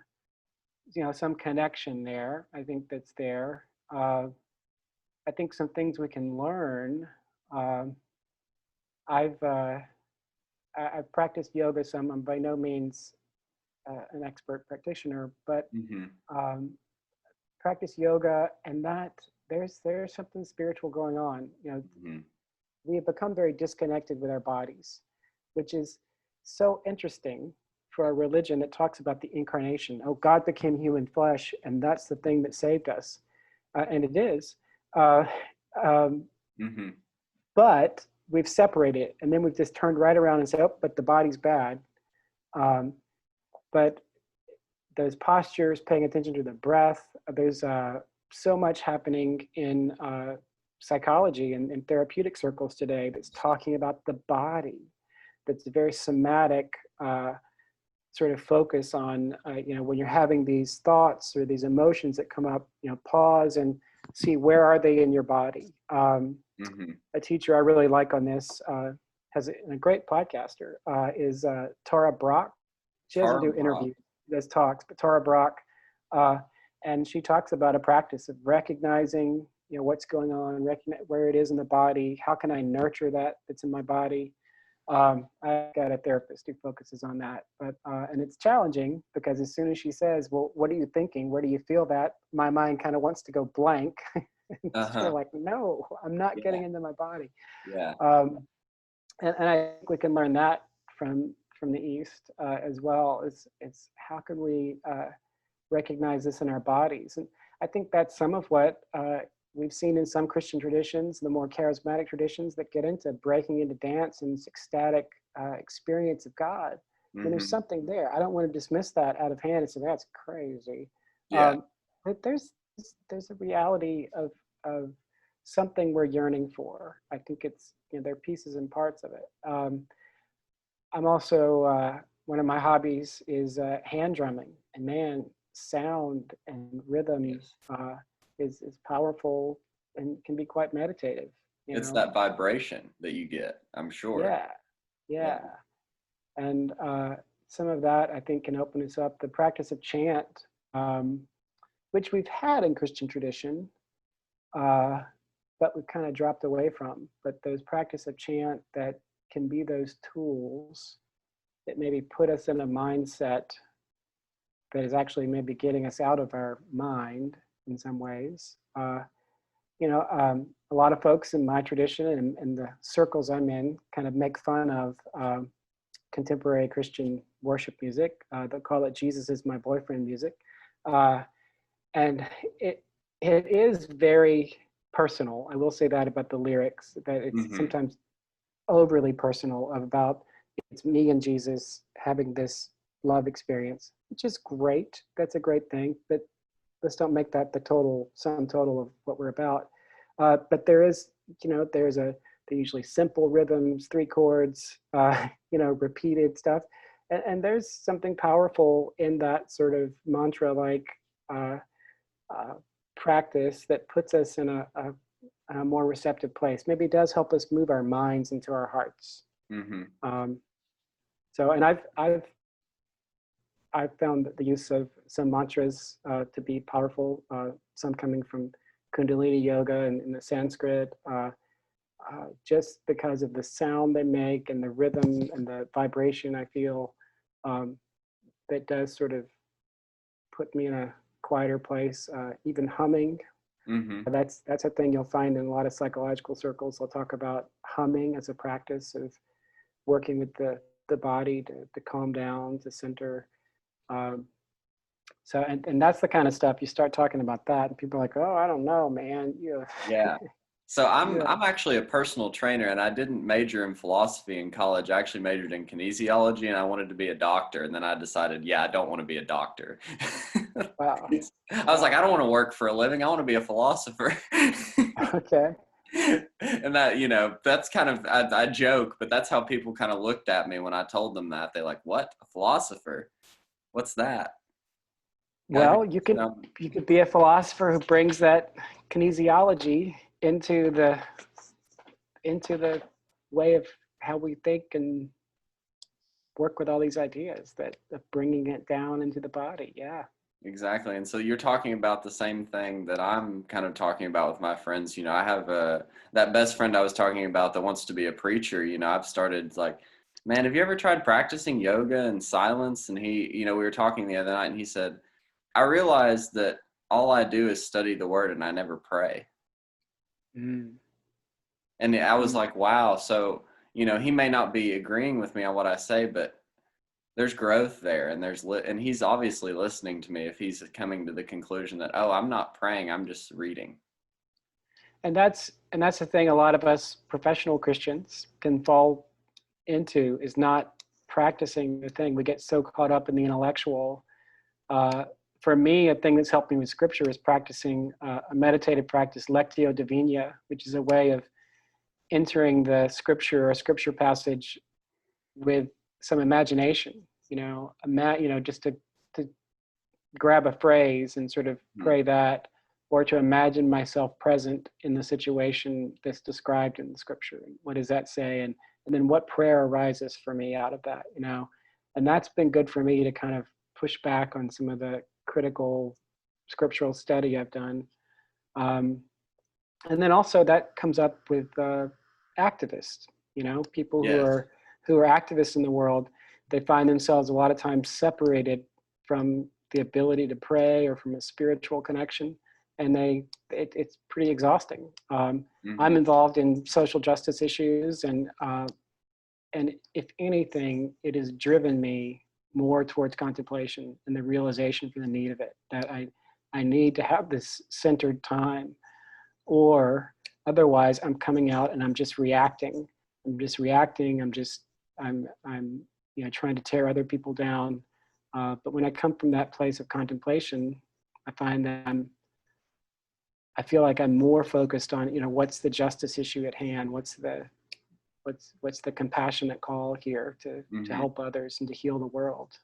some connection there. I think that's there. I think some things we can learn. Um, I've I've practiced yoga some. I'm by no means an expert practitioner, but Mm-hmm. um, practice yoga, and that there's something spiritual going on. Mm-hmm. We have become very disconnected with our bodies, which is so interesting for a religion that talks about the incarnation. Oh, God became human flesh, and that's the thing that saved us, and it is. Uh, um, Mm-hmm. but we've separated it, and then we've just turned right around and said, "Oh, but the body's bad." Um, but those postures, paying attention to the breath. There's so much happening in psychology and in therapeutic circles today that's talking about the body. That's a very somatic sort of focus on, when you're having these thoughts or these emotions that come up, pause and see where are they in your body. Mm-hmm. A teacher I really like on this has a great podcaster is Tara Brach. She doesn't Tara do Brach. interviews, she does talks, but Tara Brach, uh, and she talks about a practice of recognizing, what's going on, recognize where it is in the body. How can I nurture that's in my body? I got a therapist who focuses on that, but and it's challenging because as soon as she says, "Well, what are you thinking? Where do you feel that?" My mind kind of wants to go blank. It's sort of Uh-huh. like, no, I'm not Yeah. getting into my body. Yeah. Um, and I think we can learn that from the East as well. It's how can we recognize this in our bodies? And I think that's some of what we've seen in some Christian traditions, the more charismatic traditions that get into breaking into dance and this ecstatic experience of God. And there's Mm-hmm. something there. I don't want to dismiss that out of hand and say that's crazy. Yeah. But there's a reality of something we're yearning for. I think it's, there are pieces and parts of it. I'm also one of my hobbies is hand drumming, and man, sound and rhythm Yes. is powerful and can be quite meditative. you It's know. that vibration that you get, I'm sure. Yeah, Yeah. yeah. And some of that I think can open us up. The practice of chant, um, which we've had in Christian tradition, uh, but we've kind of dropped away from. But those practice of chant that can be those tools that maybe put us in a mindset that is actually maybe getting us out of our mind in some ways. A lot of folks in my tradition and the circles I'm in kind of make fun of contemporary Christian worship music. They'll call it "Jesus is my boyfriend" music, uh, and it is very personal. I will say that about the lyrics, that it's Mm-hmm. sometimes overly personal, about it's me and Jesus having this love experience, which is great. That's a great thing, but let's don't make that the total sum total of what we're about. But there is, they're usually simple rhythms, three chords, repeated stuff. And there's something powerful in that sort of mantra-like uh, practice that puts us in a more receptive place. Maybe it does help us move our minds into our hearts. Mm-hmm. And I've found the use of some mantras to be powerful, some coming from Kundalini yoga and in the Sanskrit, just because of the sound they make and the rhythm and the vibration I feel, that does sort of put me in a quieter place. Even humming, Mm-hmm. that's a thing you'll find in a lot of psychological circles. They'll talk about humming as a practice of working with the body to calm down, to center. Um, and that's the kind of stuff you start talking about that, and people are like, "Oh, I don't know, man. You, Yeah. So I'm yeah, I'm actually a personal trainer, and I didn't major in philosophy in college. I actually majored in kinesiology, and I wanted to be a doctor. And then I decided, yeah, I don't want to be a doctor. wow, I was like, I wow, don't want to work for a living. I want to be a philosopher. okay, And that, that's kind of, I joke, but that's how people kind of looked at me when I told them that. They're like, what? A philosopher? What's that? I think, well, you could be a philosopher who brings that kinesiology into the way of how we think and work with all these ideas, that of bringing it down into the body. Yeah. exactly. And so you're talking about the same thing that I'm kind of talking about with my friends. I have that best friend I was talking about that wants to be a preacher. I've started like, man, have you ever tried practicing yoga and silence? And we were talking the other night, and he said, I realized that all I do is study the word and I never pray. Mm. And I was Mm. like, wow. So, he may not be agreeing with me on what I say, but there's growth there, and and he's obviously listening to me if he's coming to the conclusion that, oh, I'm not praying, I'm just reading. And that's the thing a lot of us professional Christians can fall into, is not practicing the thing. We get so caught up in the intellectual. Uh, for me, a thing that's helped me with scripture is practicing a meditative practice, lectio divina, which is a way of entering the scripture or scripture passage with some imagination. Just to grab a phrase and sort of Hmm. pray that, or to imagine myself present in the situation that's described in the scripture. What does that say? And then what prayer arises for me out of that, And that's been good for me to kind of push back on some of the critical scriptural study I've done. Um, and then also that comes up with activists, people who Yes. are activists in the world. They find themselves a lot of times separated from the ability to pray or from a spiritual connection, and it's pretty exhausting. Hmm. I'm involved in social justice issues, and if anything, it has driven me more towards contemplation and the realization for the need of it, that I need to have this centered time, or otherwise I'm coming out and I'm just reacting. I'm trying to tear other people down. But when I come from that place of contemplation, I find that I feel like I'm more focused on, what's the justice issue at hand? What's the compassionate call here to Hmm. help others and to heal the world,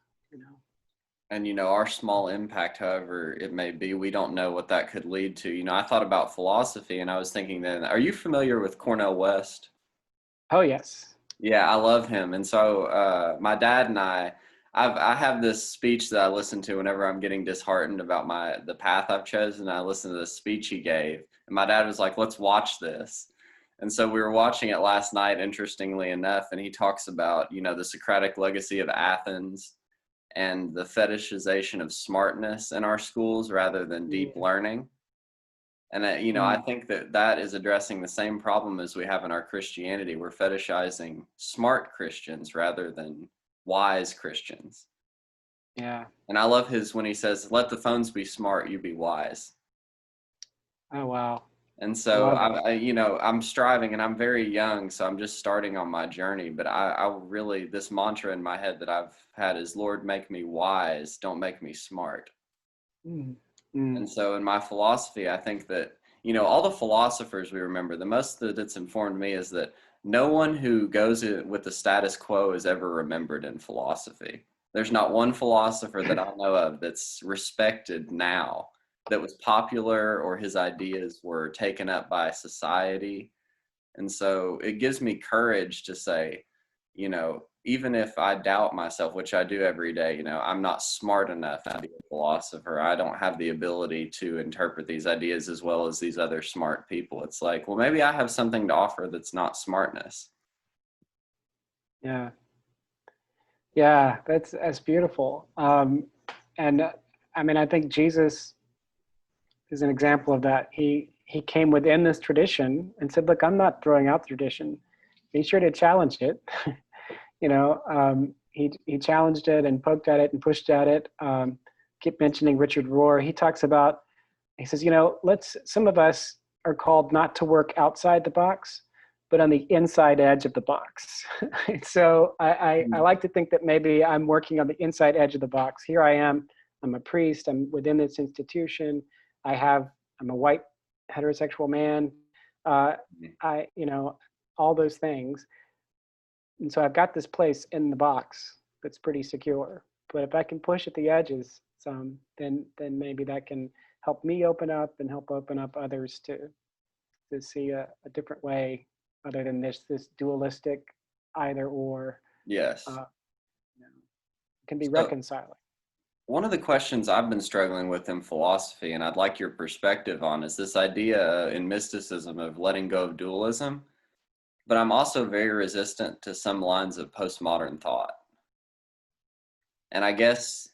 And, our small impact, however it may be, we don't know what that could lead to. I thought about philosophy, and I was thinking then, are you familiar with Cornel West? Oh, yes. Yeah, I love him. And so my dad and I have this speech that I listen to whenever I'm getting disheartened about the path I've chosen. I listen to this speech he gave, and my dad was like, "Let's watch this." And so we were watching it last night, interestingly enough, and he talks about, the Socratic legacy of Athens and the fetishization of smartness in our schools rather than deep Mm, learning. And, I mm, think that is addressing the same problem as we have in our Christianity. We're fetishizing smart Christians rather than wise Christians. yeah. And I love when he says, let the phones be smart, you be wise. Oh, wow. And I so love it. I'm striving, and I'm very young, so I'm just starting on my journey. But I really, this mantra in my head that I've had is, Lord, make me wise, don't make me smart. Mm, mm, And so in my philosophy, I think that, all the philosophers we remember, the most that it's informed me is that no one who goes with the status quo is ever remembered in philosophy. There's not one philosopher that I know of that's respected now that was popular or his ideas were taken up by society. And so it gives me courage to say, even if I doubt myself, which I do every day, I'm not smart enough to be a philosopher. I don't have the ability to interpret these ideas as well as these other smart people. It's like, well, maybe I have something to offer that's not smartness. yeah. Yeah, that's beautiful. And I mean, I think Jesus is an example of that. He came within this tradition and said, "Look, I'm not throwing out the tradition. Be sure to challenge it." He challenged it and poked at it and pushed at it. Keep mentioning Richard Rohr. He talks about. He says, some of us are called not to work outside the box, but on the inside edge of the box. So I like to think that maybe I'm working on the inside edge of the box. Here I am. I'm a priest. I'm within this institution. I'm a white heterosexual man. Uh, all those things. And so I've got this place in the box that's pretty secure. But if I can push at the edges some, then maybe that can help me open up and help open up others to see a different way other than this dualistic either or. Yes. uh, you know, can be So reconciling. one of the questions I've been struggling with in philosophy, and I'd like your perspective on, is this idea in mysticism of letting go of dualism. But I'm also very resistant to some lines of postmodern thought. And I guess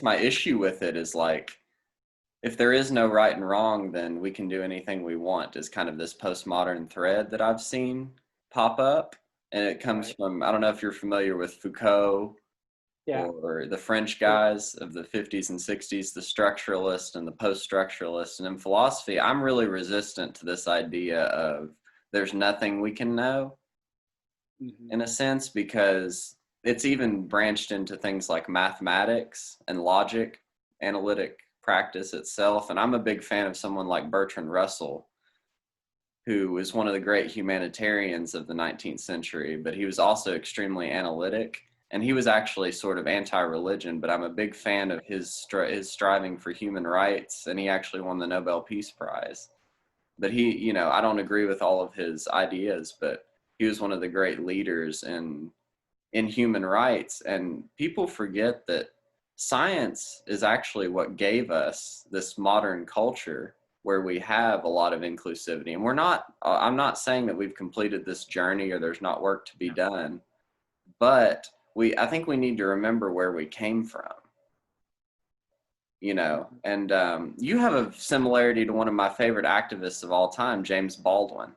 my issue with it is like, if there is no right and wrong, then we can do anything we want, is kind of this postmodern thread that I've seen pop up. And it comes Right. from, I don't know if you're familiar with Foucault Yeah. or the French Yeah. guys of the 50s and 60s, the structuralist and the post-structuralist. And in philosophy, I'm really resistant to this idea of there's nothing we can know, Mm-hmm. in a sense, because it's even branched into things like mathematics and logic, analytic practice itself. And I'm a big fan of someone like Bertrand Russell, who was one of the great humanitarians of the 19th century, but he was also extremely analytic. And he was actually sort of anti-religion, but I'm a big fan of his striving for human rights, and he actually won the Nobel Peace Prize. But I don't agree with all of his ideas, but he was one of the great leaders in human rights. And people forget that science is actually what gave us this modern culture where we have a lot of inclusivity. And I'm not saying that we've completed this journey or there's not work to be done, but I think we need to remember where we came from. Mm-hmm. And you have a similarity to one of my favorite activists of all time, James Baldwin.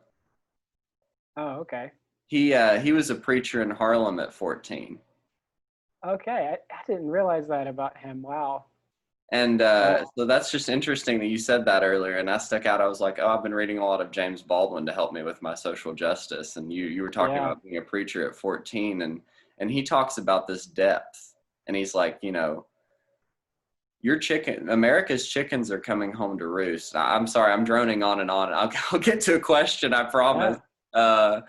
Oh, okay. He was a preacher in Harlem at 14. Okay. I didn't realize that about him. Wow. And Wow. so that's just interesting that you said that earlier, and that stuck out. I was like, oh, I've been reading a lot of James Baldwin to help me with my social justice. And you were talking Yeah. about being a preacher at 14, and he talks about this depth, and he's like, America's chickens are coming home to roost. I'm sorry, I'm droning on and on. I'll get to a question, I promise. Yeah.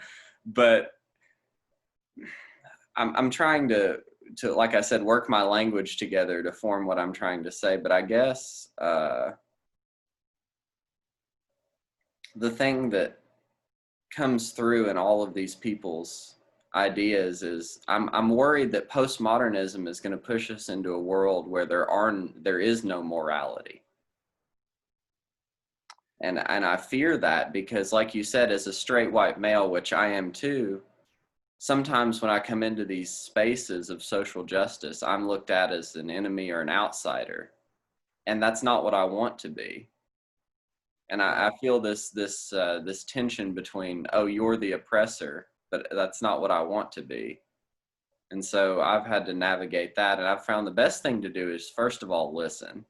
But I'm trying like I said, work my language together to form what I'm trying to say. But I guess the thing that comes through in all of these people's ideas is I'm worried that postmodernism is going to push us into a world where there is no morality. And I fear that because, like you said, as a straight white male, which I am too, sometimes when I come into these spaces of social justice, I'm looked at as an enemy or an outsider. And that's not what I want to be. And I feel this tension between, oh, you're the oppressor, but that's not what I want to be. And so I've had to navigate that. And I've found the best thing to do is, first of all, listen,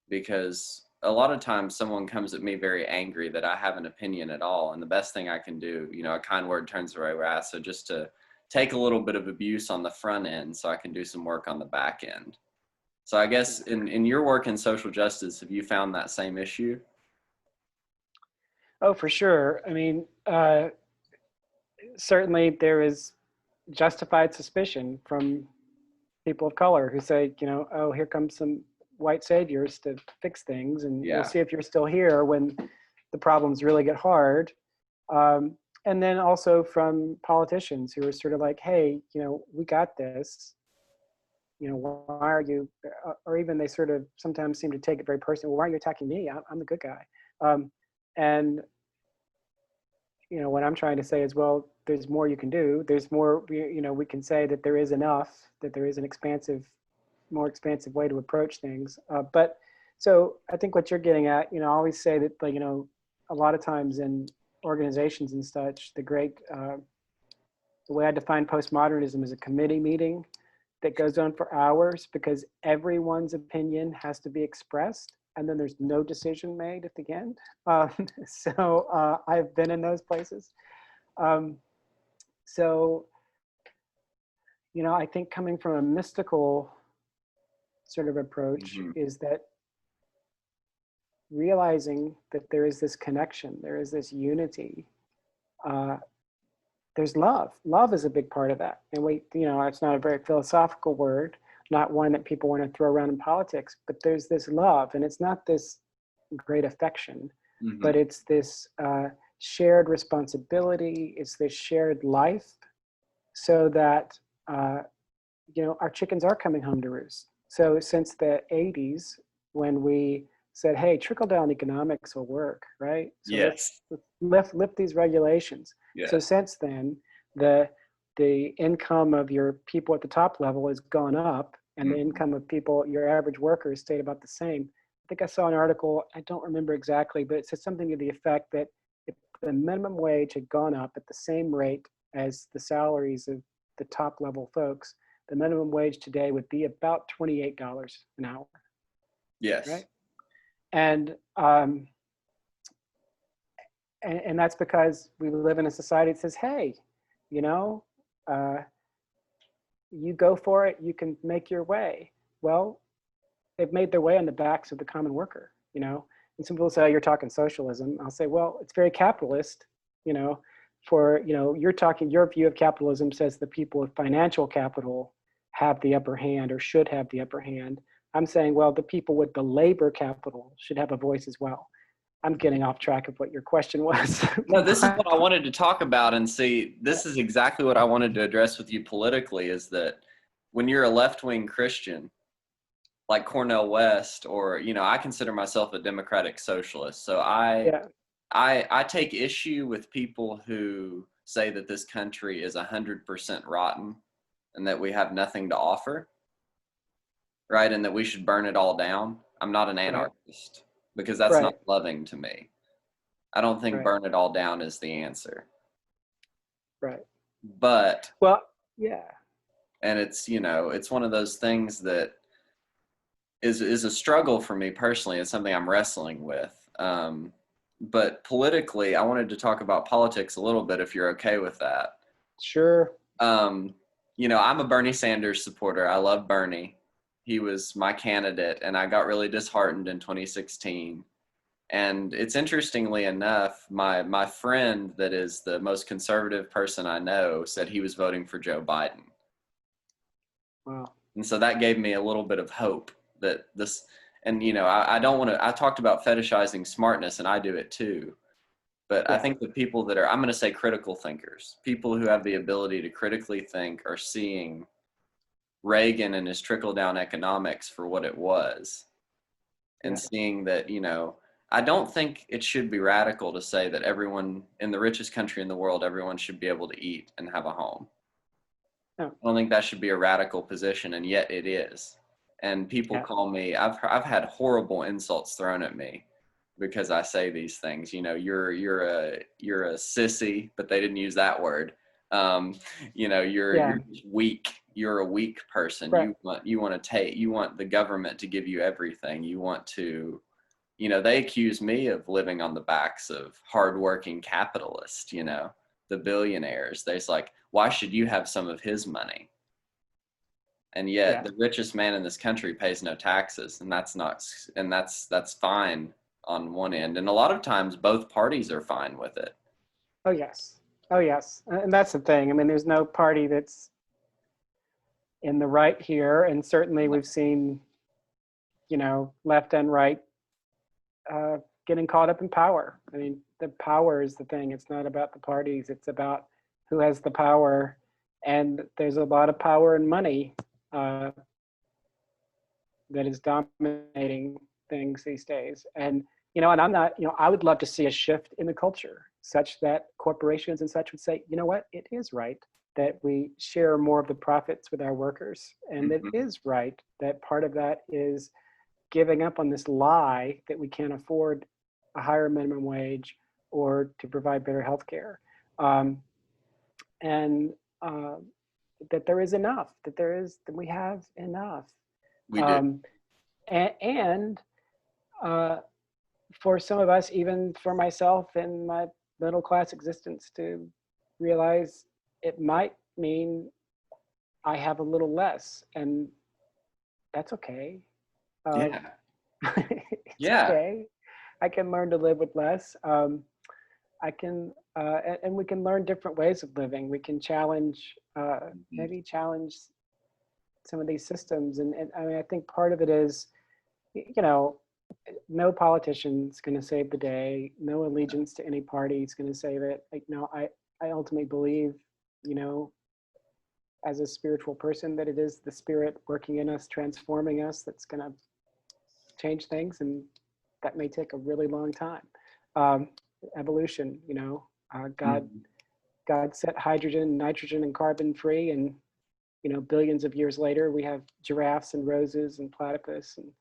because a lot of times someone comes at me very angry that I have an opinion at all. And the best thing I can do, a kind word turns away wrath. So just to take a little bit of abuse on the front end so I can do some work on the back end. So I guess in your work in social justice, have you found that same issue? Oh, for sure. I mean, certainly there is justified suspicion from people of color who say, oh, here comes some white saviors to fix things, and we'll see if you're still here when the problems really get hard. And then also from politicians who are sort of like, hey, we got this. Why are you, or even they sort of sometimes seem to take it very personally. Well, why are you attacking me? I'm the good guy. And what I'm trying to say is, well, there's more you can do. There's more, we can say that there is enough, that there is an more expansive way to approach things. But so I think what you're getting at, I always say that, a lot of times in organizations and such, the way I define postmodernism is a committee meeting that goes on for hours because everyone's opinion has to be expressed, and then there's no decision made at the end. So I've been in those places. So I think coming from a mystical sort of approach is that realizing that there is this connection, there is this unity. There's love. Love is a big part of that. And it's not a very philosophical word, not one that people want to throw around in politics, but there's this love, and it's not this great affection, but it's this shared responsibility. It's this shared life, so that, our chickens are coming home to roost. So since the 80s, when we said, hey, trickle-down economics will work, right? So yes. let's lift these regulations. Yes. So since then, the income of your people at the top level has gone up, and the income of people, your average workers, stayed about the same. I think I saw an article, I don't remember exactly, but it said something to the effect that if the minimum wage had gone up at the same rate as the salaries of the top level folks, the minimum wage today would be about $28 an hour. Yes. Right? And that's because we live in a society that says, hey, you go for it, you can make your way. Well, they've made their way on the backs of the common worker, and some people say, oh, you're talking socialism. I'll say, well, it's very capitalist, your view of capitalism says the people with financial capital have the upper hand or should have the upper hand. I'm saying, well, the people with the labor capital should have a voice as well. I'm getting off track of what your question was. No, this is what I wanted to talk about, and see, this is exactly what I wanted to address with you politically, is that when you're a left-wing Christian, like Cornel West, or, I consider myself a democratic socialist. So I take issue with people who say that this country is 100% rotten and that we have nothing to offer, right? And that we should burn it all down. I'm not an anarchist because that's not loving to me. I don't think burn it all down is the answer. Right. But, well, yeah. And it's, it's one of those things that is a struggle for me personally. It's something I'm wrestling with. But politically, I wanted to talk about politics a little bit, if you're okay with that. Sure. I'm a Bernie Sanders supporter. I love Bernie. He was my candidate, and I got really disheartened in 2016. And it's interestingly enough, my friend that is the most conservative person I know said he was voting for Joe Biden. Wow. And so that gave me a little bit of hope that this, and I don't want to, I talked about fetishizing smartness, and I do it too. But I Yeah. think the people that are, I'm going to say critical thinkers, people who have the ability to critically think, are seeing Reagan and his trickle down economics for what it was, and Yeah. seeing that, I don't think it should be radical to say that everyone in the richest country in the world, everyone should be able to eat and have a home. No. I don't think that should be a radical position, and yet it is. And people Yeah. call me, I've had horrible insults thrown at me because I say these things. You're a sissy, but they didn't use that word. You're just weak. You're a weak person. Right. You want the government to give you everything. You want to, they accuse me of living on the backs of hardworking capitalists, the billionaires. They're like, why should you have some of his money? And yet the richest man in this country pays no taxes, and that's fine on one end. And a lot of times both parties are fine with it. Oh, yes. Oh, yes. And that's the thing. I mean, there's no party that's in the right here. And certainly we've seen, left and right getting caught up in power. I mean, the power is the thing. It's not about the parties. It's about who has the power. And there's a lot of power and money that is dominating things these days. And, and I'm not, I would love to see a shift in the culture such that corporations and such would say, you know what, it is right that we share more of the profits with our workers. And it is right that part of that is giving up on this lie that we can't afford a higher minimum wage or to provide better health care. That there is enough, that we have enough. We do. And for some of us, even for myself in my middle class existence, to realize it might mean I have a little less, and that's okay. Yeah. It's okay. I can learn to live with less. I can, and we can learn different ways of living. We can challenge, maybe challenge some of these systems. And I mean, I think part of it is, no politician's going to save the day. No allegiance to any party is going to save it. I ultimately believe, as a spiritual person, that it is the Spirit working in us, transforming us, that's going to change things. And that may take a really long time. Evolution, God set hydrogen, nitrogen, and carbon free, and billions of years later, we have giraffes and roses and platypus, and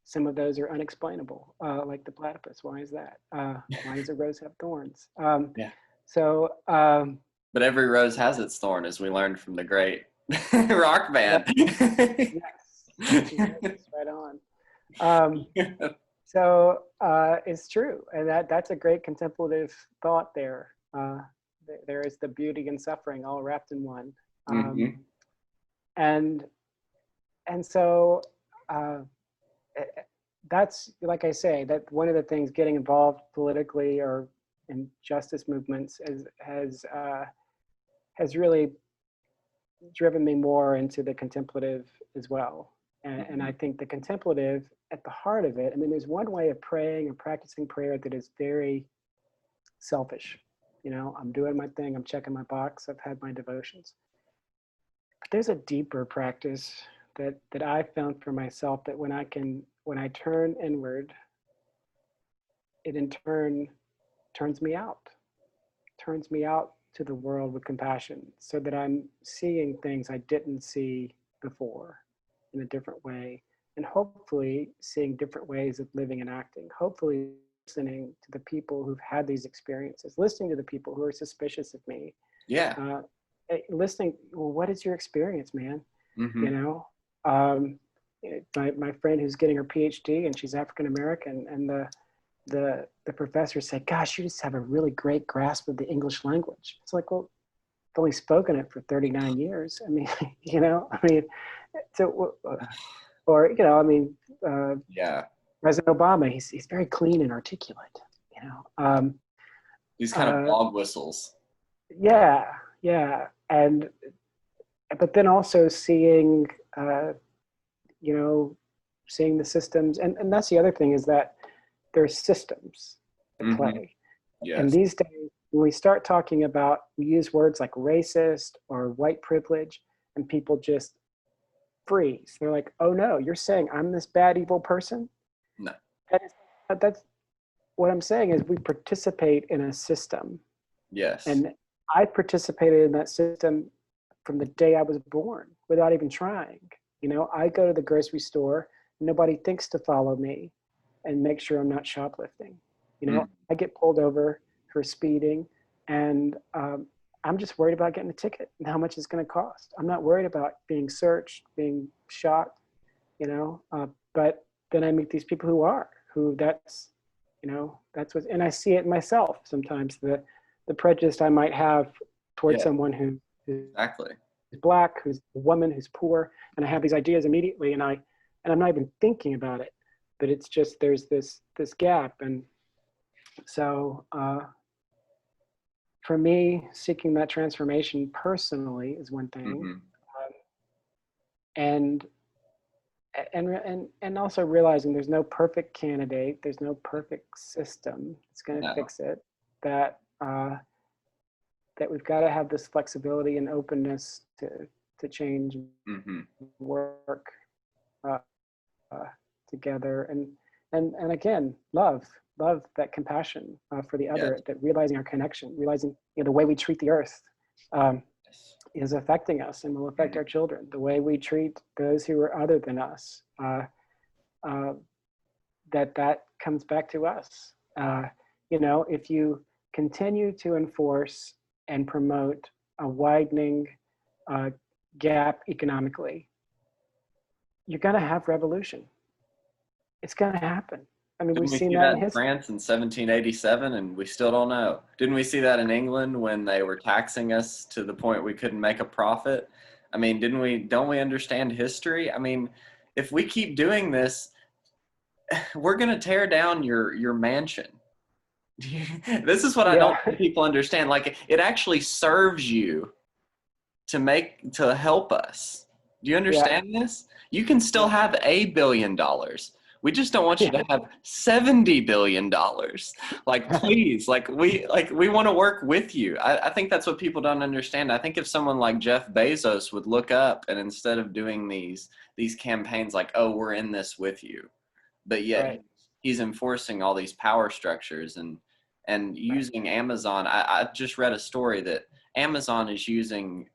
some of those are unexplainable, like the platypus. Why is that? Why does a rose have thorns? So, but every rose has its thorn, as we learned from the great rock band. Yes, right on. So it's true, and that's a great contemplative thought there. There is the beauty and suffering all wrapped in one. And so that's, like I say, that one of the things getting involved politically or in justice movements has really driven me more into the contemplative as well. And I think the contemplative, at the heart of it, I mean, there's one way of praying and practicing prayer that is very selfish. I'm doing my thing, I'm checking my box, I've had my devotions. But there's a deeper practice that I found for myself, that when I turn inward, it in turn turns me out to the world with compassion, so that I'm seeing things I didn't see before in a different way, and hopefully seeing different ways of living and acting, hopefully listening to the people who've had these experiences, listening to the people who are suspicious of me. Listening, well, what is your experience, man? My friend who's getting her PhD, and she's African American, and the professor said, gosh, you just have a really great grasp of the English language. It's like, well, I've only spoken it for 39 years. I mean, so, or, President Obama, he's very clean and articulate, These kind of dog whistles. Yeah. and but then also seeing, you know, seeing the systems, and that's the other thing, is that there's systems at Mm-hmm. play. And Yes. these days, when we start talking about, we use words like racist or white privilege, and people just freeze. They're like, "Oh no, you're saying I'm this bad, evil person?" No. That is, that's what I'm saying, is we participate in a system, Yes. and I participated in that system from the day I was born without even trying. You know, I go to the grocery store, nobody thinks to follow me and make sure I'm not shoplifting. You know, Mm. I get pulled over for speeding, and I'm just worried about getting a ticket and how much it's going to cost. I'm not worried about being searched, being shot, you know, but then I meet these people who that's, you know, that's what, and I see it myself sometimes, the prejudice I might have towards Yeah, someone who's exactly. black, who's a woman, who's poor, and I have these ideas immediately, and I'm not even thinking about it, but it's just, there's this gap. And so for me, seeking that transformation personally is one thing, Mm-hmm. and and also realizing there's no perfect candidate, there's no perfect system that's going to No. fix it. That that we've got to have this flexibility and openness to change, Mm-hmm. work uh, uh, together, and again, love, that compassion for the Yes. other, that realizing our connection, realizing, you know, the way we treat the earth um, is affecting us and will affect Mhm. our children. The way we treat those who are other than us, uh, that comes back to us. You know, if you continue to enforce and promote a widening uh, gap economically, you're going to have revolution. It's going to happen. I mean, Didn't we've we seen see that that in in history. France in 1787 and we still don't know? Didn't we see that in England when they were taxing us to the point we couldn't make a profit? I mean, don't we understand history? I mean, if we keep doing this, we're going to tear down your mansion. This is what I Yeah, don't think people understand. Like it actually serves you to help us. Do you yeah, understand this? You can still yeah, have $1 billion. We just don't want you yeah. to have $70 billion. Like, please, like we want to work with you. I think that's what people don't understand. I think if someone like Jeff Bezos would look up and instead of doing these campaigns like, oh, we're in this with you, but yet Right, he's enforcing all these power structures and right. using Amazon. I just read a story that Amazon is using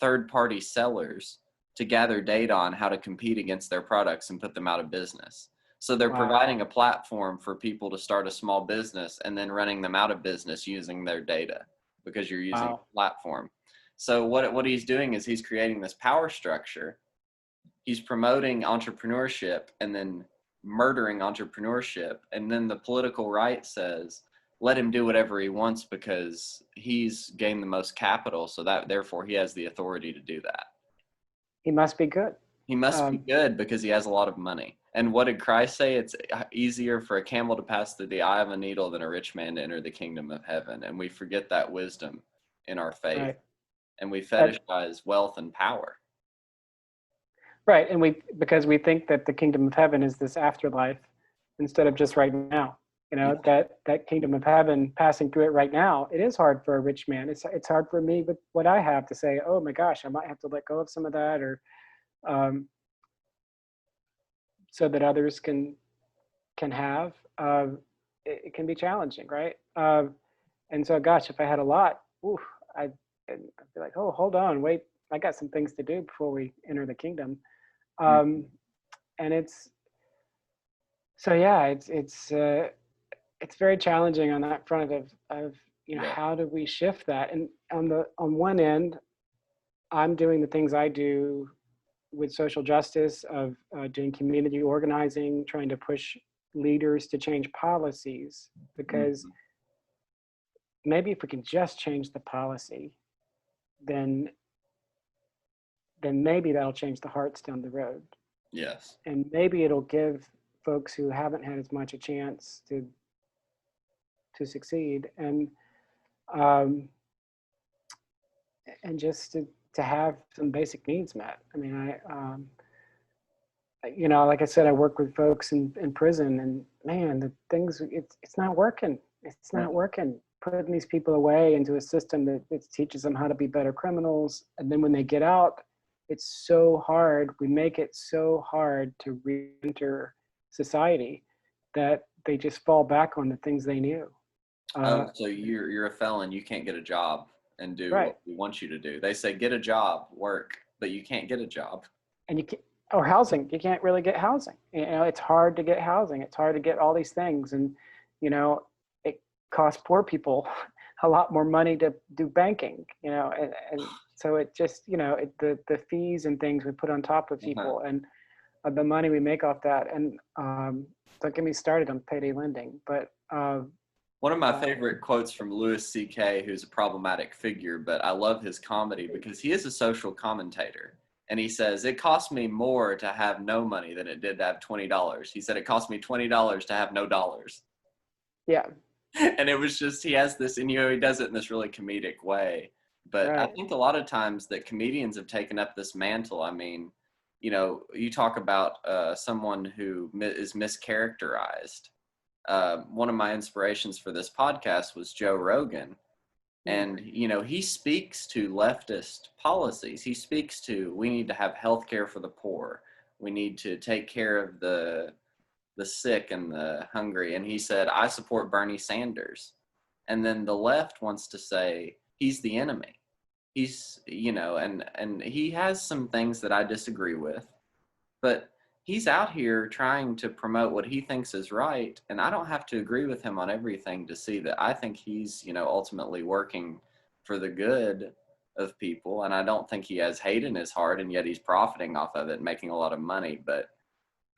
third-party sellers to gather data on how to compete against their products and put them out of business. So they're Wow, providing a platform for people to start a small business and then running them out of business using their data because you're using wow, a platform. So what he's doing is he's creating this power structure. He's promoting entrepreneurship and then murdering entrepreneurship. And then the political right says, let him do whatever he wants because he's gained the most capital. So that therefore he has the authority to do that. he must be good. He must be Um, good because he has a lot of money. And what did Christ say? It's easier for a camel to pass through the eye of a needle than a rich man to enter the kingdom of heaven. And we forget that wisdom in our faith right, and we and fetishize wealth and power. right, and we, because we think that the kingdom of heaven is this afterlife instead of just right now. You know, Yeah. that kingdom of heaven, passing through it right now, it is hard for a rich man. It's hard for me with what I have to say, oh my gosh, I might have to let go of some of that, or um, so that others can have. It can be challenging, right? And so, gosh, if I had a lot, ooh, I'd be like, oh, hold on, wait, I got some things to do before we enter the kingdom. Um, Mhm. and it's, so yeah, it's very challenging on that front of, you know, Yeah. how do we shift that? And on one end, I'm doing the things I do with social justice, of doing community organizing, trying to push leaders to change policies, because Mhm. maybe if we can just change the policy, then maybe that'll change the hearts down the road, Yes. and maybe it'll give folks who haven't had as much a chance to succeed. And um, and just to have some basic needs met. I mean, like I said, I work with folks in prison, and man, the things, it's not working. It's not working. Putting these people away into a system that teaches them how to be better criminals. And then when they get out, it's so hard. We make it so hard to re-enter society that they just fall back on the things they knew. Oh, so you're a felon, you can't get a job and do Right. what we want you to do. They say get a job, work, but you can't get a job. And you can't, or housing, you can't really get housing. It's hard to get housing. It's hard to get all these things. And, it costs poor people a lot more money to do banking, and so it just, the fees and things we put on top of people and the money we make off that. And don't get me started on payday lending, but one of my favorite quotes from Louis C.K., who's a problematic figure, but I love his comedy because he is a social commentator. And he says, it cost me more to have no money than it did to have $20. He said, it cost me $20 to have no dollars. Yeah. And it was just, he has this, and he does it in this really comedic way. But right. I think a lot of times that comedians have taken up this mantle. I mean, you talk about someone who is mischaracterized. One of my inspirations for this podcast was Joe Rogan. And, he speaks to leftist policies. He speaks to, we need to have health care for the poor. We need to take care of the sick and the hungry. And he said, I support Bernie Sanders. And then the left wants to say, he's the enemy. He's, and he has some things that I disagree with. But he's out here trying to promote what he thinks is right. And I don't have to agree with him on everything to see that I think he's, ultimately working for the good of people. And I don't think he has hate in his heart, and yet he's profiting off of it, making a lot of money.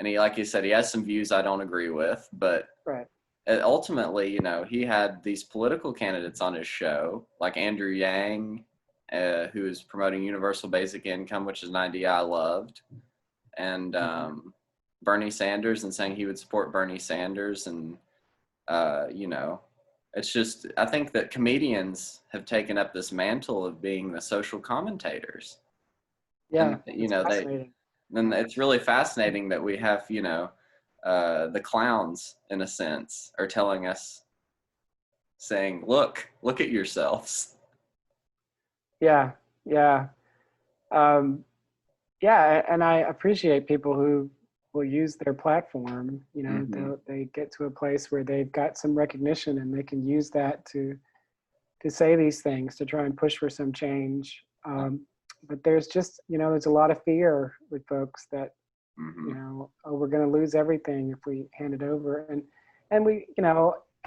And he, like you said, he has some views I don't agree with, but right. Ultimately, he had these political candidates on his show, like Andrew Yang, who is promoting universal basic income, which is an idea I loved. And Bernie Sanders, and saying he would support Bernie Sanders. And, it's just, I think that comedians have taken up this mantle of being the social commentators. Yeah. And, then it's really fascinating that we have, the clowns, in a sense, are telling us, saying, look at yourselves. Yeah. Yeah. Yeah, and I appreciate people who will use their platform. They get to a place where they've got some recognition, and they can use that to say these things, to try and push for some change. But there's just, there's a lot of fear with folks that, we're going to lose everything if we hand it over. And we,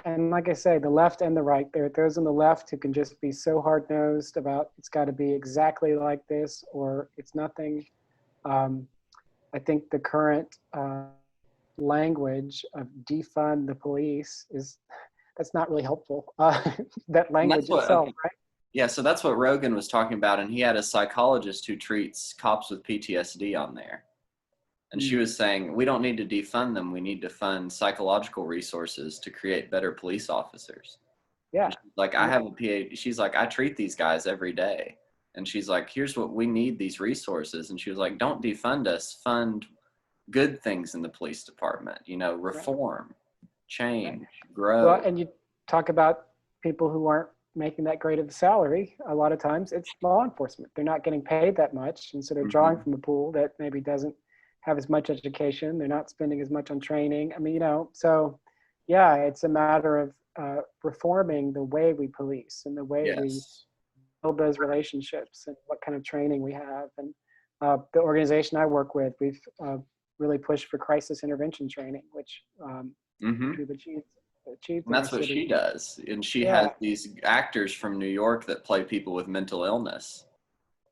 and like I say, the left and the right, there are those on the left who can just be so hard-nosed about it's got to be exactly like this or it's nothing. I think the current language of defund the police that's not really helpful. That language itself, right? Yeah, so that's what Rogan was talking about, and he had a psychologist who treats cops with PTSD on there. And she was saying, we don't need to defund them. We need to fund psychological resources to create better police officers. Yeah. Like, I have a PhD. She's like, I treat these guys every day. And she's like, here's what we need, these resources. And she was like, don't defund us. Fund good things in the police department. Reform, change, grow. Well, and you talk about people who aren't making that great of a salary. A lot of times it's law enforcement. They're not getting paid that much. And so they're drawing from a pool that maybe doesn't have as much education. They're not spending as much on training. I mean, so yeah, it's a matter of reforming the way we police and the way we build those relationships and what kind of training we have. And the organization I work with, we've really pushed for crisis intervention training, which we've achieved. And that's what she does. And she has these actors from New York that play people with mental illness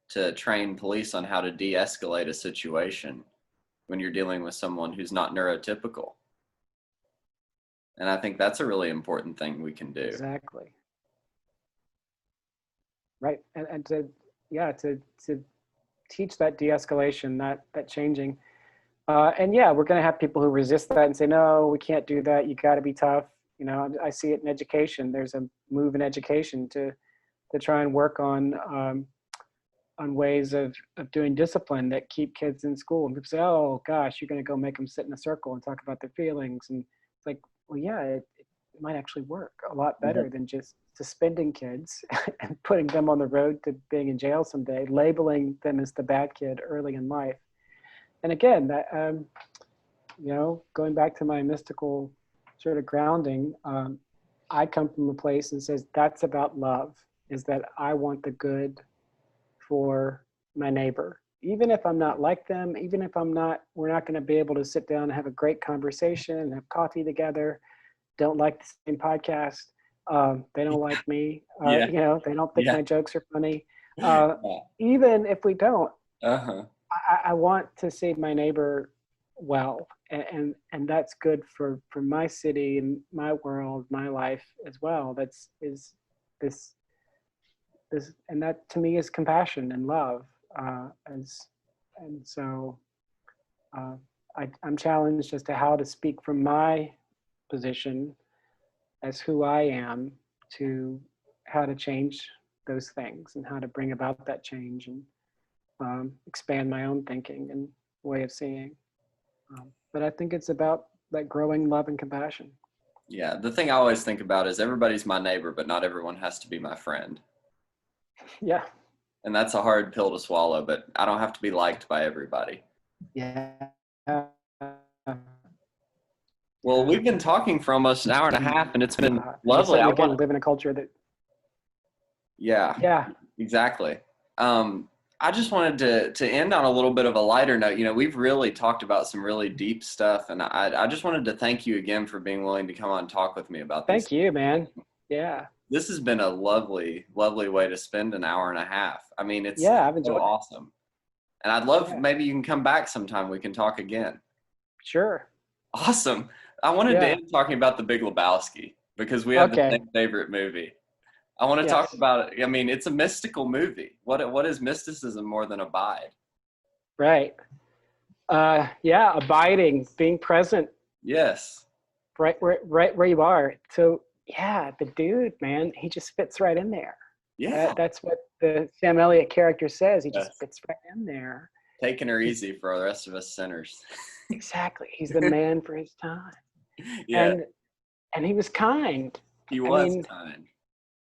to train police on how to de-escalate a situation when you're dealing with someone who's not neurotypical. And I think that's a really important thing we can do. Exactly. Right. And to teach that de-escalation, that changing. And yeah, we're going to have people who resist that and say, no, we can't do that. You got to be tough. I see it in education. There's a move in education to try and work on on ways of doing discipline that keep kids in school. And people say, oh gosh, you're going to go make them sit in a circle and talk about their feelings. And it's like, well, yeah, it might actually work a lot better than just suspending kids and putting them on the road to being in jail someday, labeling them as the bad kid early in life. And again, that, going back to my mystical sort of grounding, I come from a place that says that's about love, is that I want the good for my neighbor. Even if I'm not like them, even if we're not going to be able to sit down and have a great conversation and have coffee together, don't like the same podcast. They don't like me. Yeah. They don't think Yeah. my jokes are funny. Even if we don't, I want to see my neighbor well, and that's good for my city and my world, my life as well. Is this, and that to me is compassion and love. So I'm challenged as to how to speak from my position as who I am to how to change those things and how to bring about that change and expand my own thinking and way of seeing. But I think it's about that growing love and compassion. Yeah, the thing I always think about is everybody's my neighbor, but not everyone has to be my friend. Yeah. And that's a hard pill to swallow, but I don't have to be liked by everybody. Yeah. Well, we've been talking for almost an hour and a half, and it's been lovely. Again, live in a culture that. Yeah. Exactly. I just wanted to end on a little bit of a lighter note. We've really talked about some really deep stuff, and I just wanted to thank you again for being willing to come on and talk with me about this. Thank you, man. Yeah. This has been a lovely, lovely way to spend an hour and a half. I mean, it's I've enjoyed so awesome. And I'd love, maybe you can come back sometime. We can talk again. Sure. Awesome. I wanted to end talking about The Big Lebowski because we have the same favorite movie. I want to talk about it. I mean, it's a mystical movie. What is mysticism more than abide? Right. Abiding, being present. Yes. Right where you are. So yeah, the dude, man, he just fits right in there. Yeah. That's what the Sam Elliott character says. He just fits right in there. Taking her easy for the rest of us sinners. Exactly. He's the man for his time. Yeah. And he was kind. He was kind.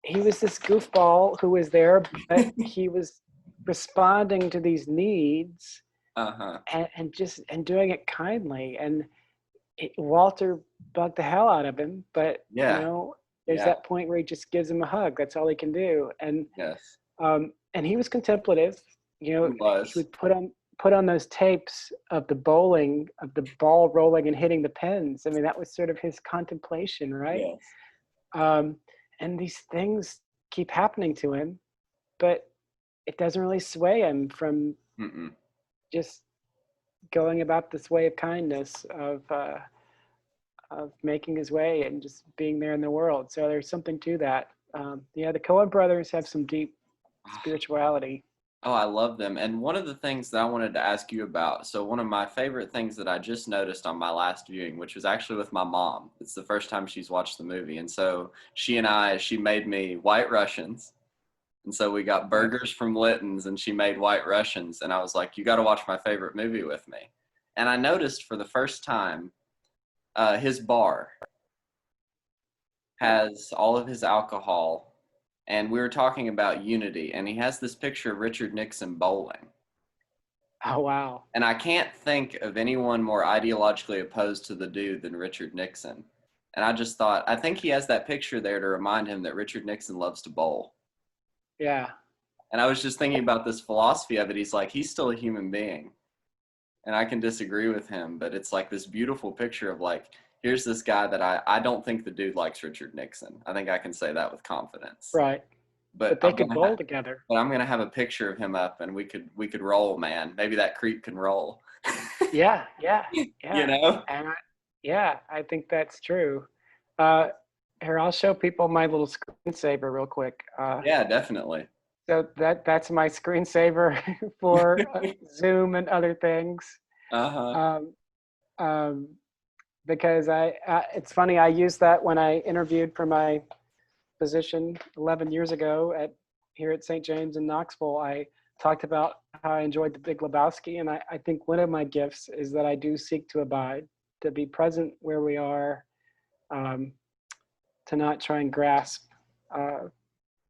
He was this goofball who was there, but he was responding to these needs and doing it kindly. And Walter bugged the hell out of him, but there's that point where he just gives him a hug. That's all he can do. And and he was contemplative. He would put on those tapes of the bowling, of the ball rolling and hitting the pins. I mean, that was sort of his contemplation, right? Yes. And these things keep happening to him, but it doesn't really sway him from just going about this way of kindness, of making his way and just being there in the world. So there's something to that. The Coen brothers have some deep spirituality. Oh, I love them. And one of the things that I wanted to ask you about, so one of my favorite things that I just noticed on my last viewing, which was actually with my mom. It's the first time she's watched the movie. And so she made me White Russians. And so we got burgers from Litton's and she made White Russians. And I was like, you got to watch my favorite movie with me. And I noticed for the first time, his bar has all of his alcohol. And we were talking about unity, and he has this picture of Richard Nixon bowling. Oh, wow. And I can't think of anyone more ideologically opposed to the dude than Richard Nixon. And I just thought, I think he has that picture there to remind him that Richard Nixon loves to bowl. Yeah. And I was just thinking about this philosophy of it. He's like, he's still a human being. And I can disagree with him, but it's like this beautiful picture of like, here's this guy that I don't think the dude likes Richard Nixon. I think I can say that with confidence. Right. But they could bowl together. But I'm gonna have a picture of him up, and we could roll, man. Maybe that creep can roll. Yeah. And I think that's true. Here, I'll show people my little screensaver real quick. Yeah, definitely. So that's my screensaver for Zoom and other things. Because it's funny, I used that when I interviewed for my position 11 years ago here at St. James in Knoxville. I talked about how I enjoyed The Big Lebowski, and I think one of my gifts is that I do seek to abide, to be present where we are, to not try and grasp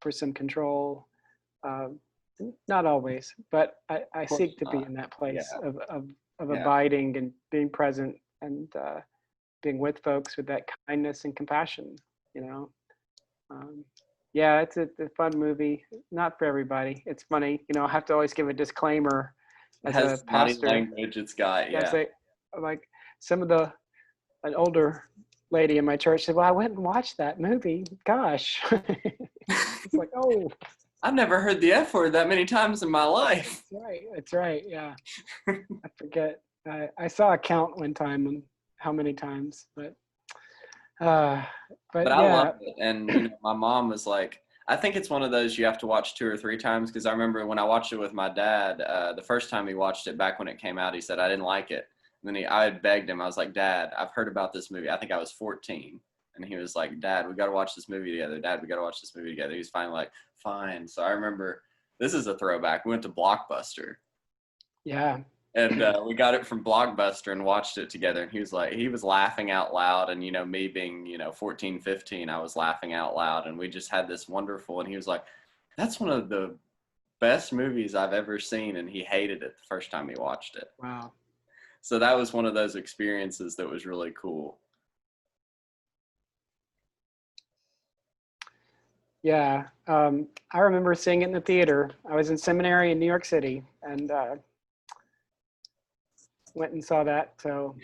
for some control. Um, Not always, but I Of course seek to be not. in that place Yeah. of Yeah. abiding and being present and being with folks with that kindness and compassion, you know. Yeah, it's a fun movie. Not for everybody. It's funny, you know. I have to always give a disclaimer It as a has naughty pastor. language. It's got, Yeah, yeah. say like some of an older lady in my church said, "Well, I went and watched that movie. Gosh," it's like, oh, I've never heard the F word that many times in my life. that's right. That's right. Yeah, I forget. I saw a count one time on how many times, uh, But but I yeah, loved it. And, you know, my mom was like, I think it's one of those you have to watch 2 or 3 times, because I remember when I watched it with my dad, the first time he watched it back when it came out, he said, I didn't like it. And then I had begged him. I was like, Dad, I've heard about this movie. I think I was 14. And he was like, Dad, we got to watch this movie together. Dad, we got to watch this movie together. He was finally like, fine. So I remember, this is a throwback. We went to Blockbuster. yeah, And we got it from Blockbuster and watched it together. And he was like, he was laughing out loud. And, you know, me being, 14, 15, I was laughing out loud. And we just had this wonderful, and he was like, that's one of the best movies I've ever seen. And he hated it the first time he watched it. wow. So that was one of those experiences that was really cool. Yeah, I remember seeing it in the theater. I was in seminary in New York City, and went and saw that. So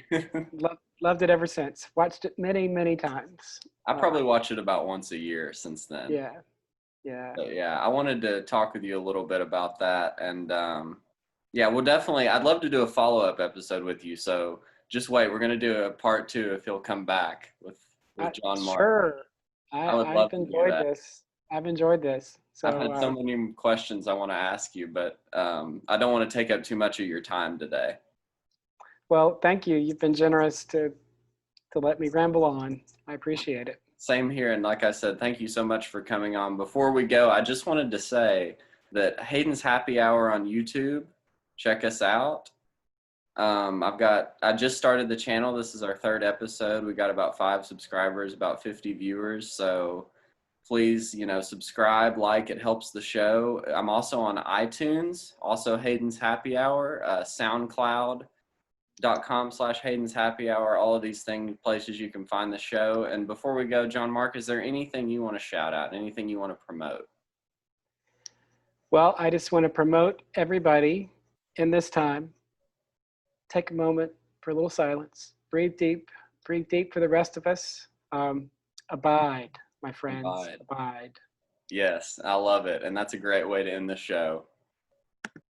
loved it ever since. Watched it many, many times. I probably watch it about once a year since then. Yeah, yeah. But yeah, I wanted to talk with you a little bit about that. And yeah, we'll definitely, I'd love to do a follow-up episode with you. So just wait, we're going to do a part 2 if he'll come back with John Mark. Sure. I would love I've to do enjoyed that. this. I've enjoyed this. I've So, had so many questions I want to ask you, but I don't want to take up too much of your time today. well, thank you. You've been generous to let me ramble on. I appreciate it. Same here. And like I said, thank you so much for coming on. Before we go, I just wanted to say that Hayden's Happy Hour on YouTube, check us out. I just started the channel. This is our 3rd episode. We got about 5 subscribers, about 50 viewers. So please, subscribe, like, it helps the show. I'm also on iTunes, also Hayden's Happy Hour, SoundCloud.com/Hayden's Happy Hour, all of these places you can find the show. And before we go, John Mark, is there anything you want to shout out, anything you want to promote? Well, I just want to promote everybody in this time. Take a moment for a little silence. Breathe deep for the rest of us. Abide, my friends, abide. Yes, I love it. And that's a great way to end the show.